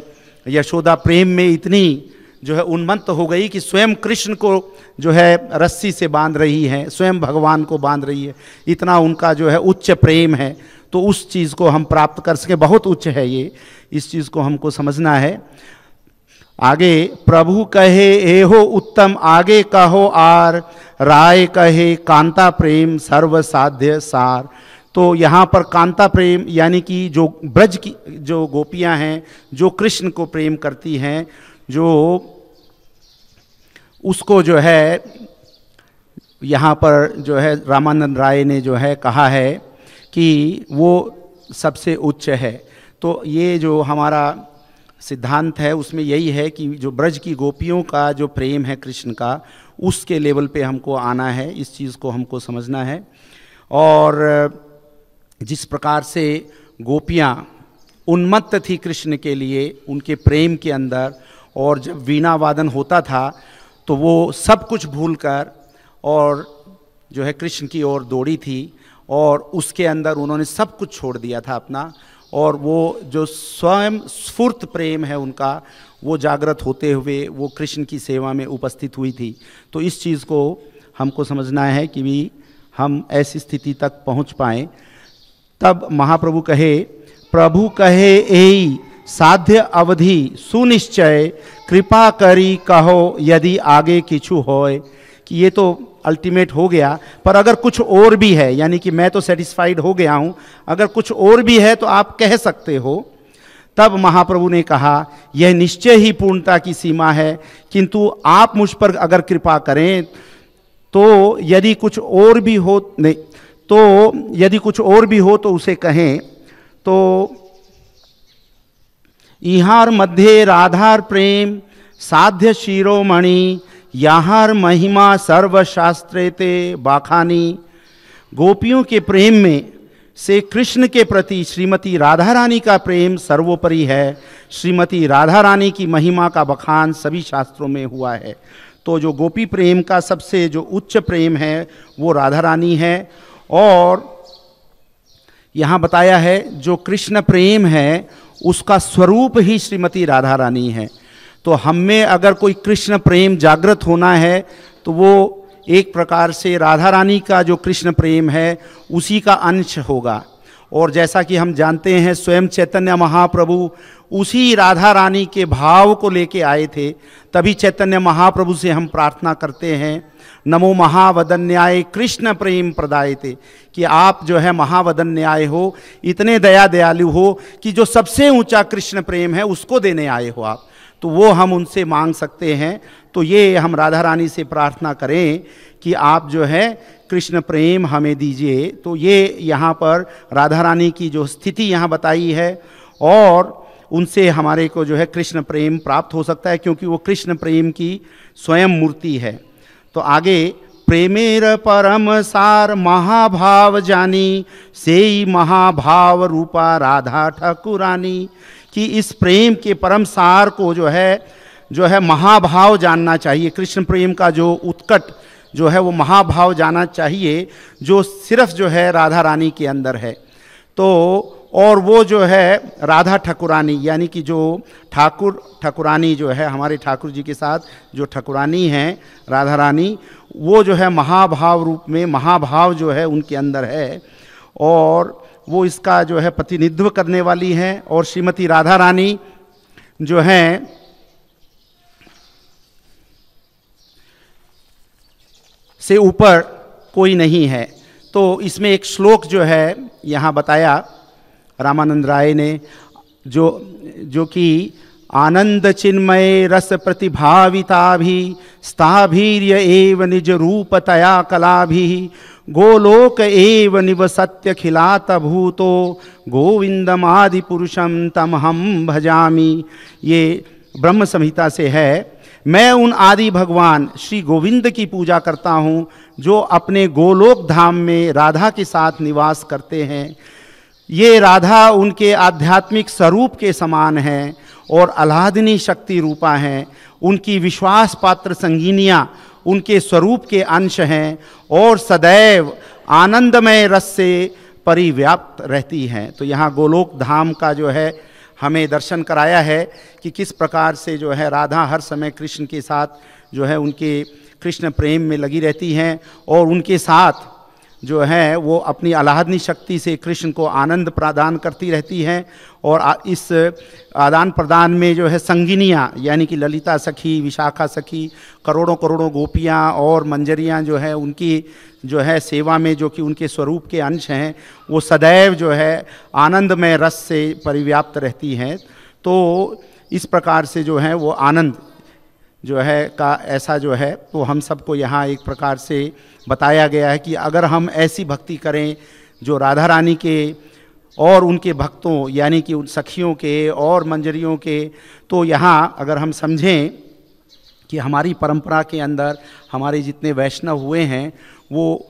यशोदा प्रेम में इतनी जो है उन्मत्त हो गई कि स्वयं कृष्ण को जो है रस्सी से बांध रही है, स्वयं भगवान को बांध रही है, इतना उनका जो है उच्च प्रेम है। तो उस चीज़ को हम प्राप्त कर सके, बहुत उच्च है ये, इस चीज़ को हमको समझना है। आगे प्रभु कहे एहो उत्तम आगे कहो आर, राय कहे कांता प्रेम सर्वसाध्य सार। तो यहाँ पर कांता प्रेम यानी कि जो ब्रज की जो गोपियाँ हैं जो कृष्ण को प्रेम करती हैं, जो उसको जो है यहाँ पर जो है रामानंद राय ने जो है कहा है कि वो सबसे उच्च है। तो ये जो हमारा सिद्धांत है उसमें यही है कि जो ब्रज की गोपियों का जो प्रेम है कृष्ण का, उसके लेवल पे हमको आना है, इस चीज़ को हमको समझना है। और जिस प्रकार से गोपियाँ उन्मत्त थी कृष्ण के लिए उनके प्रेम के अंदर, और जब वीणा वादन होता था तो वो सब कुछ भूलकर और जो है कृष्ण की ओर दौड़ी थी, और उसके अंदर उन्होंने सब कुछ छोड़ दिया था अपना, और वो जो स्वयं स्फूर्त प्रेम है उनका वो जागृत होते हुए वो कृष्ण की सेवा में उपस्थित हुई थी। तो इस चीज़ को हमको समझना है कि भी हम ऐसी स्थिति तक पहुंच पाएं। तब महाप्रभु कहे प्रभु कहे एई साध्य अवधि सुनिश्चय, कृपा करी कहो यदि आगे किछु होय। कि ये तो अल्टीमेट हो गया, पर अगर कुछ और भी है, यानी कि मैं तो सेटिस्फाइड हो गया हूँ, अगर कुछ और भी है तो आप कह सकते हो। तब महाप्रभु ने कहा यह निश्चय ही पूर्णता की सीमा है, किंतु आप मुझ पर अगर कृपा करें तो यदि कुछ और भी हो नहीं तो यदि कुछ और भी हो तो उसे कहें। तो इहार मध्य राधार प्रेम साध्य शिरोमणि, याहार महिमा सर्वशास्त्रे ते बाखानी। गोपियों के प्रेम में से कृष्ण के प्रति श्रीमती राधा रानी का प्रेम सर्वोपरि है। श्रीमती राधा रानी की महिमा का बखान सभी शास्त्रों में हुआ है। तो जो गोपी प्रेम का सबसे जो उच्च प्रेम है वो राधा रानी है। और यहाँ बताया है जो कृष्ण प्रेम है उसका स्वरूप ही श्रीमती राधा रानी है। तो हम में अगर कोई कृष्ण प्रेम जागृत होना है तो वो एक प्रकार से राधा रानी का जो कृष्ण प्रेम है उसी का अंश होगा। और जैसा कि हम जानते हैं स्वयं चैतन्य महाप्रभु उसी राधा रानी के भाव को लेके आए थे। तभी चैतन्य महाप्रभु से हम प्रार्थना करते हैं नमो महावदन्याय कृष्ण प्रेम प्रदायते, कि आप जो है महावदन्याय हो, इतने दया दयालु हो कि जो सबसे ऊंचा कृष्ण प्रेम है उसको देने आए हो आप। तो वो हम उनसे मांग सकते हैं। तो ये हम राधा रानी से प्रार्थना करें कि आप जो है कृष्ण प्रेम हमें दीजिए। तो ये यहाँ पर राधा रानी की जो स्थिति यहाँ बताई है और उनसे हमारे को जो है कृष्ण प्रेम प्राप्त हो सकता है, क्योंकि वो कृष्ण प्रेम की स्वयं मूर्ति है। तो आगे प्रेमेर परम सार महाभाव जानी, सेई महाभाव रूपा राधा ठाकुरानी, कि इस प्रेम के परम सार को जो है महाभाव जानना चाहिए। कृष्ण प्रेम का जो उत्कट जो है वो महाभाव जानना चाहिए, जो सिर्फ जो है राधा रानी के अंदर है। तो और वो जो है राधा ठाकुरानी, यानी कि जो ठाकुरानी जो है हमारे ठाकुर जी के साथ जो ठाकुरानी हैं राधा रानी, वो जो है महाभाव रूप में महाभाव जो है उनके अंदर है और वो इसका जो है प्रतिनिधित्व करने वाली हैं। और श्रीमती राधा रानी जो हैं से ऊपर कोई नहीं है। तो इसमें एक श्लोक जो है यहाँ बताया रामानंद राय ने, जो कि आनंद चिन्मय रस प्रतिभाविता भी स्थाभीर्य एव निज रूपतया कला भी, गोलोक एव निवसत्य खिलात भूतो गोविंदमादि पुरुषम तम हम भजामी। ये ब्रह्म संहिता से है। मैं उन आदि भगवान श्री गोविंद की पूजा करता हूँ जो अपने गोलोक धाम में राधा के साथ निवास करते हैं। ये राधा उनके आध्यात्मिक स्वरूप के समान हैं और आह्लादिनी शक्ति रूपा हैं। उनकी विश्वास पात्र संगीनियाँ उनके स्वरूप के अंश हैं और सदैव आनंदमय रस से परिव्याप्त रहती हैं। तो यहाँ गोलोक धाम का जो है हमें दर्शन कराया है कि किस प्रकार से जो है राधा हर समय कृष्ण के साथ जो है उनके कृष्ण प्रेम में लगी रहती हैं और उनके साथ जो है वो अपनी आह्लादनी शक्ति से कृष्ण को आनंद प्रदान करती रहती हैं। और इस आदान प्रदान में जो है संगिनियाँ यानी कि ललिता सखी, विशाखा सखी, करोड़ों करोड़ों गोपियाँ और मंजरियाँ जो है उनकी जो है सेवा में, जो कि उनके स्वरूप के अंश हैं, वो सदैव जो है आनंदमय रस से परिव्याप्त रहती हैं। तो इस प्रकार से जो है वो आनंद जो है का ऐसा जो है तो हम सबको यहाँ एक प्रकार से बताया गया है कि अगर हम ऐसी भक्ति करें जो राधा रानी के और उनके भक्तों यानी कि उन सखियों के और मंजरियों के, तो यहाँ अगर हम समझें कि हमारी परंपरा के अंदर हमारे जितने वैष्णव हुए हैं वो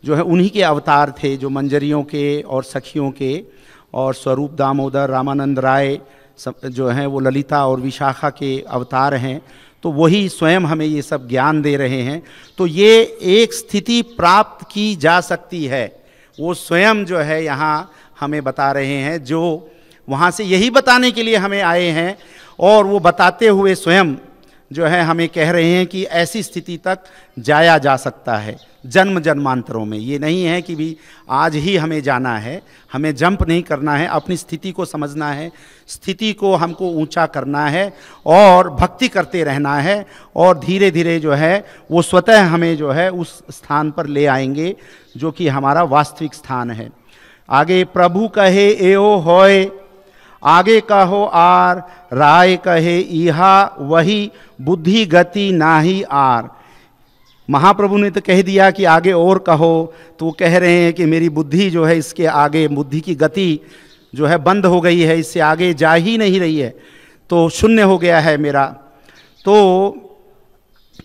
जो है उन्हीं के अवतार थे, जो मंजरियों के और सखियों के। और स्वरूप दामोदर, रामानंद राय जो हैं वो ललिता और विशाखा के अवतार हैं। तो वही स्वयं हमें ये सब ज्ञान दे रहे हैं। तो ये एक स्थिति प्राप्त की जा सकती है, वो स्वयं जो है यहाँ हमें बता रहे हैं, जो वहाँ से यही बताने के लिए हमें आए हैं। और वो बताते हुए स्वयं जो है हमें कह रहे हैं कि ऐसी स्थिति तक जाया जा सकता है जन्म जन्मांतरों में। ये नहीं है कि भी आज ही हमें जाना है, हमें जंप नहीं करना है, अपनी स्थिति को समझना है, स्थिति को हमको ऊंचा करना है और भक्ति करते रहना है। और धीरे धीरे जो है वो स्वतः हमें जो है उस स्थान पर ले आएंगे जो कि हमारा वास्तविक स्थान है। आगे प्रभु कहे एओ होय, आगे कहो आर, राय कहे इहा वही, बुद्धि गति नाही आर। महाप्रभु ने तो कह दिया कि आगे और कहो, तो वो कह रहे हैं कि मेरी बुद्धि जो है इसके आगे, बुद्धि की गति जो है बंद हो गई है, इससे आगे जा ही नहीं रही है, तो शून्य हो गया है मेरा। तो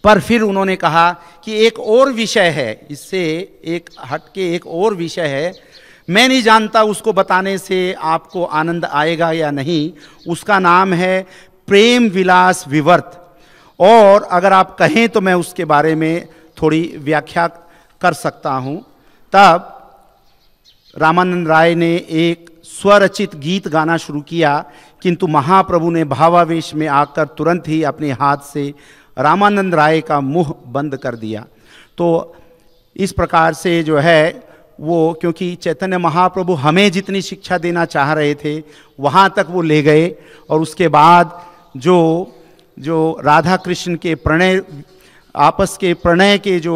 पर फिर उन्होंने कहा कि एक और विषय है, इससे एक हटके एक और विषय है, मैं नहीं जानता उसको बताने से आपको आनंद आएगा या नहीं। उसका नाम है प्रेम विलास विवर्त, और अगर आप कहें तो मैं उसके बारे में थोड़ी व्याख्या कर सकता हूँ। तब रामानंद राय ने एक स्वरचित गीत गाना शुरू किया, किंतु महाप्रभु ने भावावेश में आकर तुरंत ही अपने हाथ से रामानंद राय का मुंह बंद कर दिया। तो इस प्रकार से जो है वो, क्योंकि चैतन्य महाप्रभु हमें जितनी शिक्षा देना चाह रहे थे वहाँ तक वो ले गए, और उसके बाद जो राधा कृष्ण के प्रणय, आपस के प्रणय के जो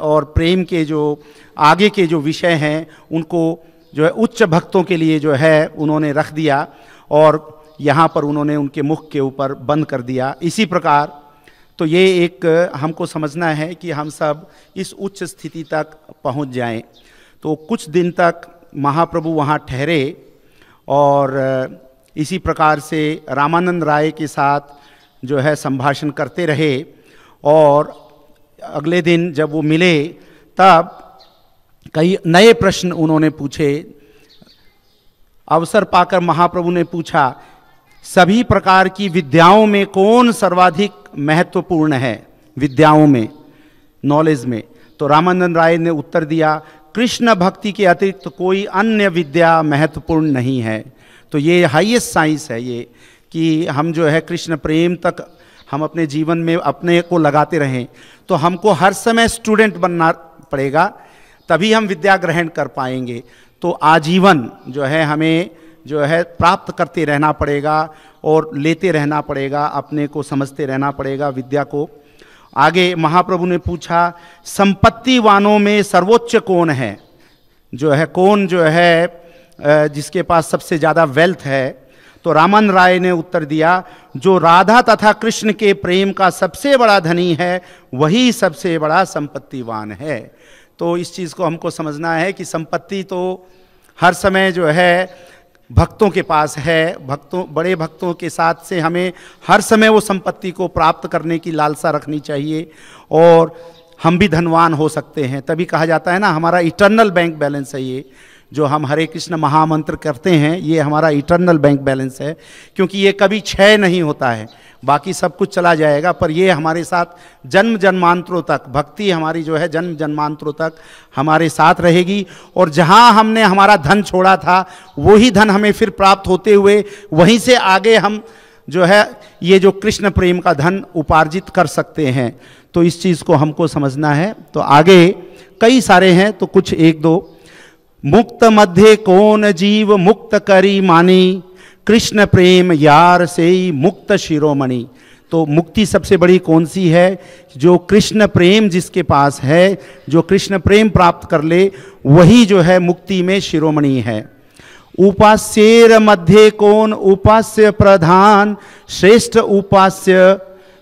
और प्रेम के जो आगे के जो विषय हैं, उनको जो है उच्च भक्तों के लिए जो है उन्होंने रख दिया, और यहाँ पर उन्होंने उनके मुख के ऊपर बंद कर दिया। इसी प्रकार तो ये एक हमको समझना है कि हम सब इस उच्च स्थिति तक पहुँच जाएं। तो कुछ दिन तक महाप्रभु वहाँ ठहरे, और इसी प्रकार से रामानंद राय के साथ जो है संभाषण करते रहे। और अगले दिन जब वो मिले तब कई नए प्रश्न उन्होंने पूछे। अवसर पाकर महाप्रभु ने पूछा, सभी प्रकार की विद्याओं में कौन सर्वाधिक महत्वपूर्ण है? विद्याओं में, नॉलेज में। तो रामानंद राय ने उत्तर दिया, कृष्ण भक्ति के अतिरिक्त कोई अन्य विद्या महत्वपूर्ण नहीं है। तो ये हाईएस्ट साइंस है ये, कि हम जो है कृष्ण प्रेम तक हम अपने जीवन में अपने को लगाते रहें। तो हमको हर समय स्टूडेंट बनना पड़ेगा, तभी हम विद्या ग्रहण कर पाएंगे। तो आजीवन जो है हमें जो है प्राप्त करते रहना पड़ेगा और लेते रहना पड़ेगा, अपने को समझते रहना पड़ेगा विद्या को। आगे महाप्रभु ने पूछा, संपत्तिवानों में सर्वोच्च कौन है? जो है कौन जो है जिसके पास सबसे ज़्यादा वेल्थ है? तो रामानंद राय ने उत्तर दिया, जो राधा तथा कृष्ण के प्रेम का सबसे बड़ा धनी है वही सबसे बड़ा संपत्तिवान है। तो इस चीज़ को हमको समझना है कि संपत्ति तो हर समय जो है भक्तों के पास है, भक्तों, बड़े भक्तों के साथ से हमें हर समय वो संपत्ति को प्राप्त करने की लालसा रखनी चाहिए, और हम भी धनवान हो सकते हैं। तभी कहा जाता है ना, हमारा इटर्नल बैंक बैलेंस है ये, जो हम हरे कृष्ण महामंत्र करते हैं, ये हमारा इटर्नल बैंक बैलेंस है, क्योंकि ये कभी क्षय नहीं होता है। बाकी सब कुछ चला जाएगा, पर ये हमारे साथ जन्म जन्मांतरों तक, भक्ति हमारी जो है जन्म जन्मांतरों तक हमारे साथ रहेगी। और जहाँ हमने हमारा धन छोड़ा था वही धन हमें फिर प्राप्त होते हुए वहीं से आगे हम जो है ये जो कृष्ण प्रेम का धन उपार्जित कर सकते हैं। तो इस चीज़ को हमको समझना है। तो आगे कई सारे हैं, तो कुछ एक दो। मुक्त मध्य कौन जीव मुक्त करी मानी, कृष्ण प्रेम यार से ही मुक्त शिरोमणि। तो मुक्ति सबसे बड़ी कौन सी है? जो कृष्ण प्रेम जिसके पास है, जो कृष्ण प्रेम प्राप्त कर ले, वही जो है मुक्ति में शिरोमणि है। उपास्येर मध्य कौन उपास्य प्रधान, श्रेष्ठ उपास्य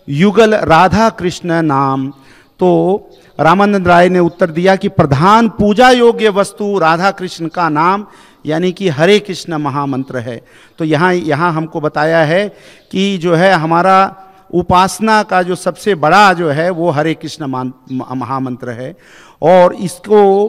युगल राधा कृष्ण नाम। तो रामानंद राय ने उत्तर दिया कि प्रधान पूजा योग्य वस्तु राधा कृष्ण का नाम यानी कि हरे कृष्ण महामंत्र है। तो यहाँ हमको बताया है कि जो है हमारा उपासना का जो सबसे बड़ा जो है वो हरे कृष्ण महामंत्र है, और इसको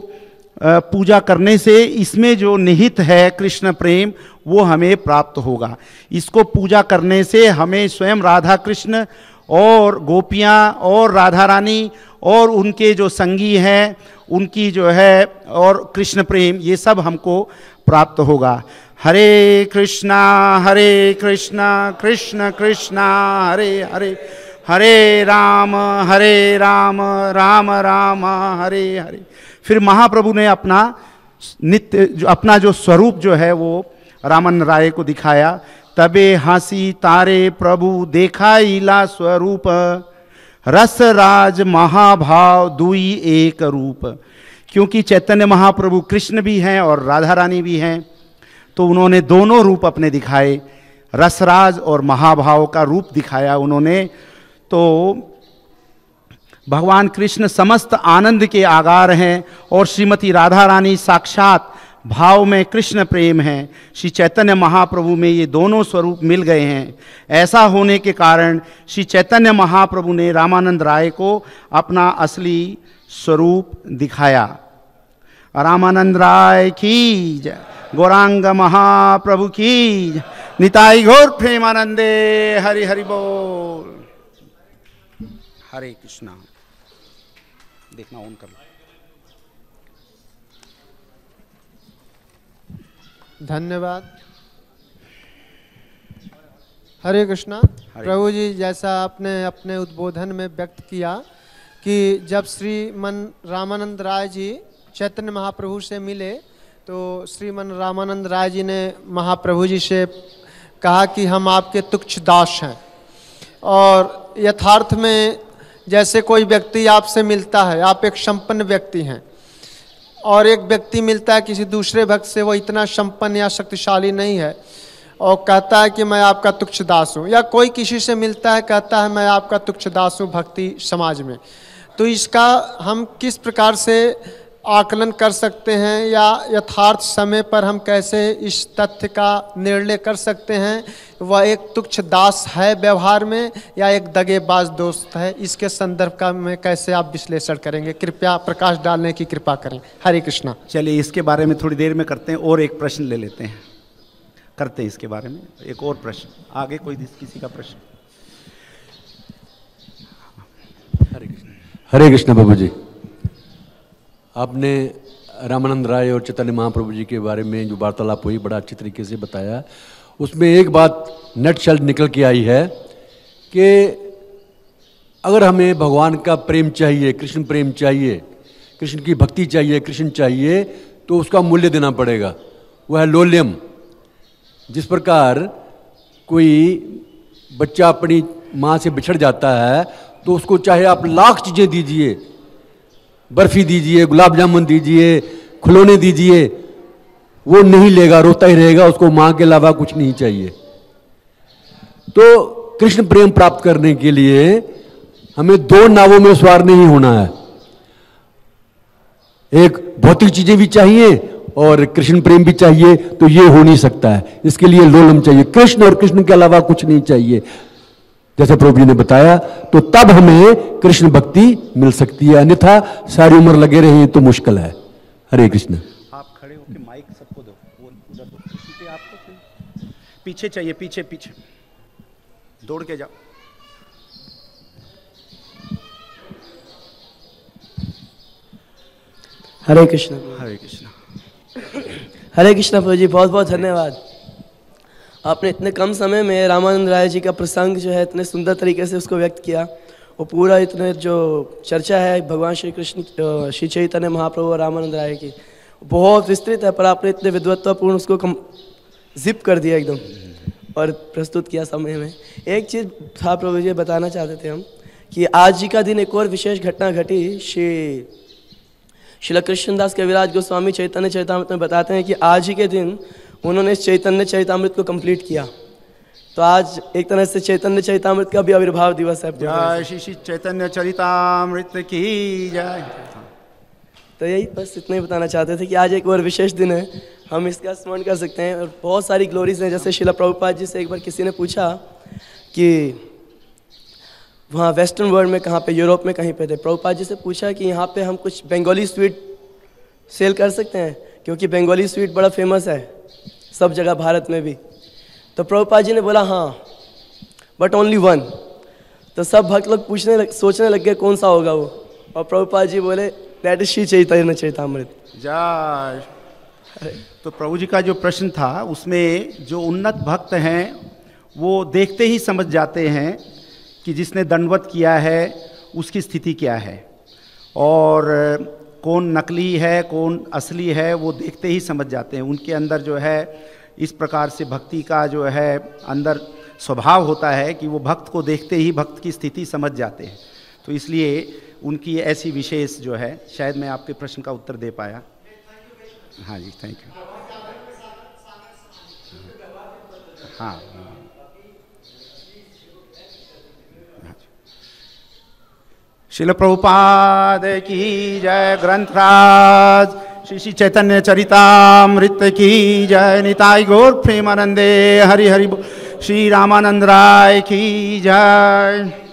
पूजा करने से इसमें जो निहित है कृष्ण प्रेम वो हमें प्राप्त होगा। इसको पूजा करने से हमें स्वयं राधा कृष्ण और गोपियाँ और राधा रानी और उनके जो संगी हैं उनकी जो है और कृष्ण प्रेम ये सब हमको प्राप्त होगा। हरे कृष्णा कृष्ण कृष्णा हरे हरे, हरे राम राम राम हरे हरे। फिर महाप्रभु ने अपना अपना जो स्वरूप जो है वो रामानंद राय को दिखाया। तबे हंसी तारे प्रभु देखा इला स्वरूप, रस राज महाभाव दुई एक रूप। क्योंकि चैतन्य महाप्रभु कृष्ण भी हैं और राधा रानी भी हैं, तो उन्होंने दोनों रूप अपने दिखाए, रसराज और महाभाव का रूप दिखाया उन्होंने। तो भगवान कृष्ण समस्त आनंद के आगार हैं और श्रीमती राधा रानी साक्षात भाव में कृष्ण प्रेम है। श्री चैतन्य महाप्रभु में ये दोनों स्वरूप मिल गए हैं। ऐसा होने के कारण श्री चैतन्य महाप्रभु ने रामानंद राय को अपना असली स्वरूप दिखाया। रामानंद राय की जय, गौरांग महाप्रभु की जय, निताई घोर प्रेमानंदे, हरि हरि बोल। हरे कृष्णा। देखना ऑन कर लो। धन्यवाद। हरे कृष्णा। प्रभु जी, जैसा आपने अपने उद्बोधन में व्यक्त किया कि जब श्रीमन रामानंद राय जी चैतन्य महाप्रभु से मिले तो श्रीमन रामानंद राय जी ने महाप्रभु जी से कहा कि हम आपके तुच्छ दास हैं। और यथार्थ में जैसे कोई व्यक्ति आपसे मिलता है, आप एक संपन्न व्यक्ति हैं, और एक व्यक्ति मिलता है किसी दूसरे भक्त से, वो इतना संपन्न या शक्तिशाली नहीं है और कहता है कि मैं आपका तुच्छ दास हूँ, या कोई किसी से मिलता है कहता है मैं आपका तुच्छ दास हूँ भक्ति समाज में, तो इसका हम किस प्रकार से आकलन कर सकते हैं या यथार्थ समय पर हम कैसे इस तथ्य का निर्णय कर सकते हैं वह एक तुच्छ दास है व्यवहार में या एक दगेबाज दोस्त है? इसके संदर्भ का में कैसे आप विश्लेषण करेंगे? कृपया प्रकाश डालने की कृपा करें। हरे कृष्णा। चलिए इसके बारे में थोड़ी देर में करते हैं, और एक प्रश्न ले लेते हैं, करते हैं इसके बारे में एक और प्रश्न। आगे कोई किसी का प्रश्न? हरे कृष्ण। हरे कृष्ण बाबू जी, आपने रामानंद राय और चैतन्य महाप्रभु जी के बारे में जो वार्तालाप हुई बड़ा अच्छी तरीके से बताया। उसमें एक बात नटशल निकल के आई है कि अगर हमें भगवान का प्रेम चाहिए, कृष्ण प्रेम चाहिए, कृष्ण की भक्ति चाहिए, कृष्ण चाहिए, तो उसका मूल्य देना पड़ेगा। वह है लोल्यम। जिस प्रकार कोई बच्चा अपनी माँ से बिछड़ जाता है तो उसको चाहे आप लाख चीज़ें दीजिए, बर्फी दीजिए, गुलाब जामुन दीजिए, खिलौने दीजिए, वो नहीं लेगा, रोता ही रहेगा, उसको माँ के अलावा कुछ नहीं चाहिए। तो कृष्ण प्रेम प्राप्त करने के लिए हमें दो नावों में सवार नहीं होना है। एक भौतिक चीजें भी चाहिए और कृष्ण प्रेम भी चाहिए, तो ये हो नहीं सकता है। इसके लिए लोलम चाहिए, कृष्ण और कृष्ण के अलावा कुछ नहीं चाहिए, जैसे प्रभु जी ने बताया। तो तब हमें कृष्ण भक्ति मिल सकती है, अन्यथा सारी उम्र लगे रहे तो मुश्किल है। हरे कृष्ण। आप खड़े होकर माइक सबको दो, वो उधर दो, किसी पे आपको पीछे चाहिए, पीछे पीछे दौड़ के जाओ। हरे कृष्ण। हरे कृष्ण। हरे कृष्ण प्रभु जी, बहुत बहुत धन्यवाद। आपने इतने कम समय में रामानंद राय जी का प्रसंग जो है इतने सुंदर तरीके से उसको व्यक्त किया। वो पूरा इतने जो चर्चा है भगवान श्री कृष्ण, श्री चैतन्य महाप्रभु और रामानंद राय की, बहुत विस्तृत है, पर आपने इतने विद्वत्तापूर्ण उसको जिप कर दिया एकदम और प्रस्तुत किया समय में। एक चीज़ था प्रभु जी बताना चाहते थे हम कि आज ही का दिन एक और विशेष घटना घटी। श्रील कृष्णदास कविराज गोस्वामी चैतन्य चरितामृत में बताते हैं कि आज ही के दिन उन्होंने चैतन्य चरितामृत को कंप्लीट किया। तो आज एक तरह से चैतन्य चरितामृत का भी आविर्भाव दिवस है। जय श्री चैतन्य चरितामृत की जय। तो यही बस इतना ही बताना चाहते थे कि आज एक और विशेष दिन है, हम इसका स्मरण कर सकते हैं। और बहुत सारी ग्लोरीज हैं। जैसे श्रील प्रभुपाद जी से एक बार किसी ने पूछा कि वहाँ वेस्टर्न वर्ल्ड में कहाँ पे, यूरोप में कहीं पे थे, प्रभुपाद जी से पूछा कि यहाँ पे हम कुछ बंगाली स्वीट सेल कर सकते हैं, क्योंकि बंगाली स्वीट बड़ा फेमस है सब जगह भारत में भी। तो प्रभुपाद जी ने बोला हाँ, बट ओनली वन। तो सब भक्त लोग सोचने लग गए कौन सा होगा वो, और प्रभुपाद जी बोले दैट इज श्री चैतन्य चरितामृत। जय। तो प्रभु जी का जो प्रश्न था उसमें जो उन्नत भक्त हैं वो देखते ही समझ जाते हैं कि जिसने दंडवत किया है उसकी स्थिति क्या है, और कौन नकली है कौन असली है वो देखते ही समझ जाते हैं। उनके अंदर जो है इस प्रकार से भक्ति का जो है अंदर स्वभाव होता है कि वो भक्त को देखते ही भक्त की स्थिति समझ जाते हैं। तो इसलिए उनकी ऐसी विशेष जो है, शायद मैं आपके प्रश्न का उत्तर दे पाया। हाँ जी, थैंक यू। हाँ, श्रील प्रभुपाद की जय। ग्रंथराज श्री श्री चैतन्य चरितामृत की जय। निताई गौर प्रेमानंदे हरि हरि बोल। श्री रामानंद राय की जय।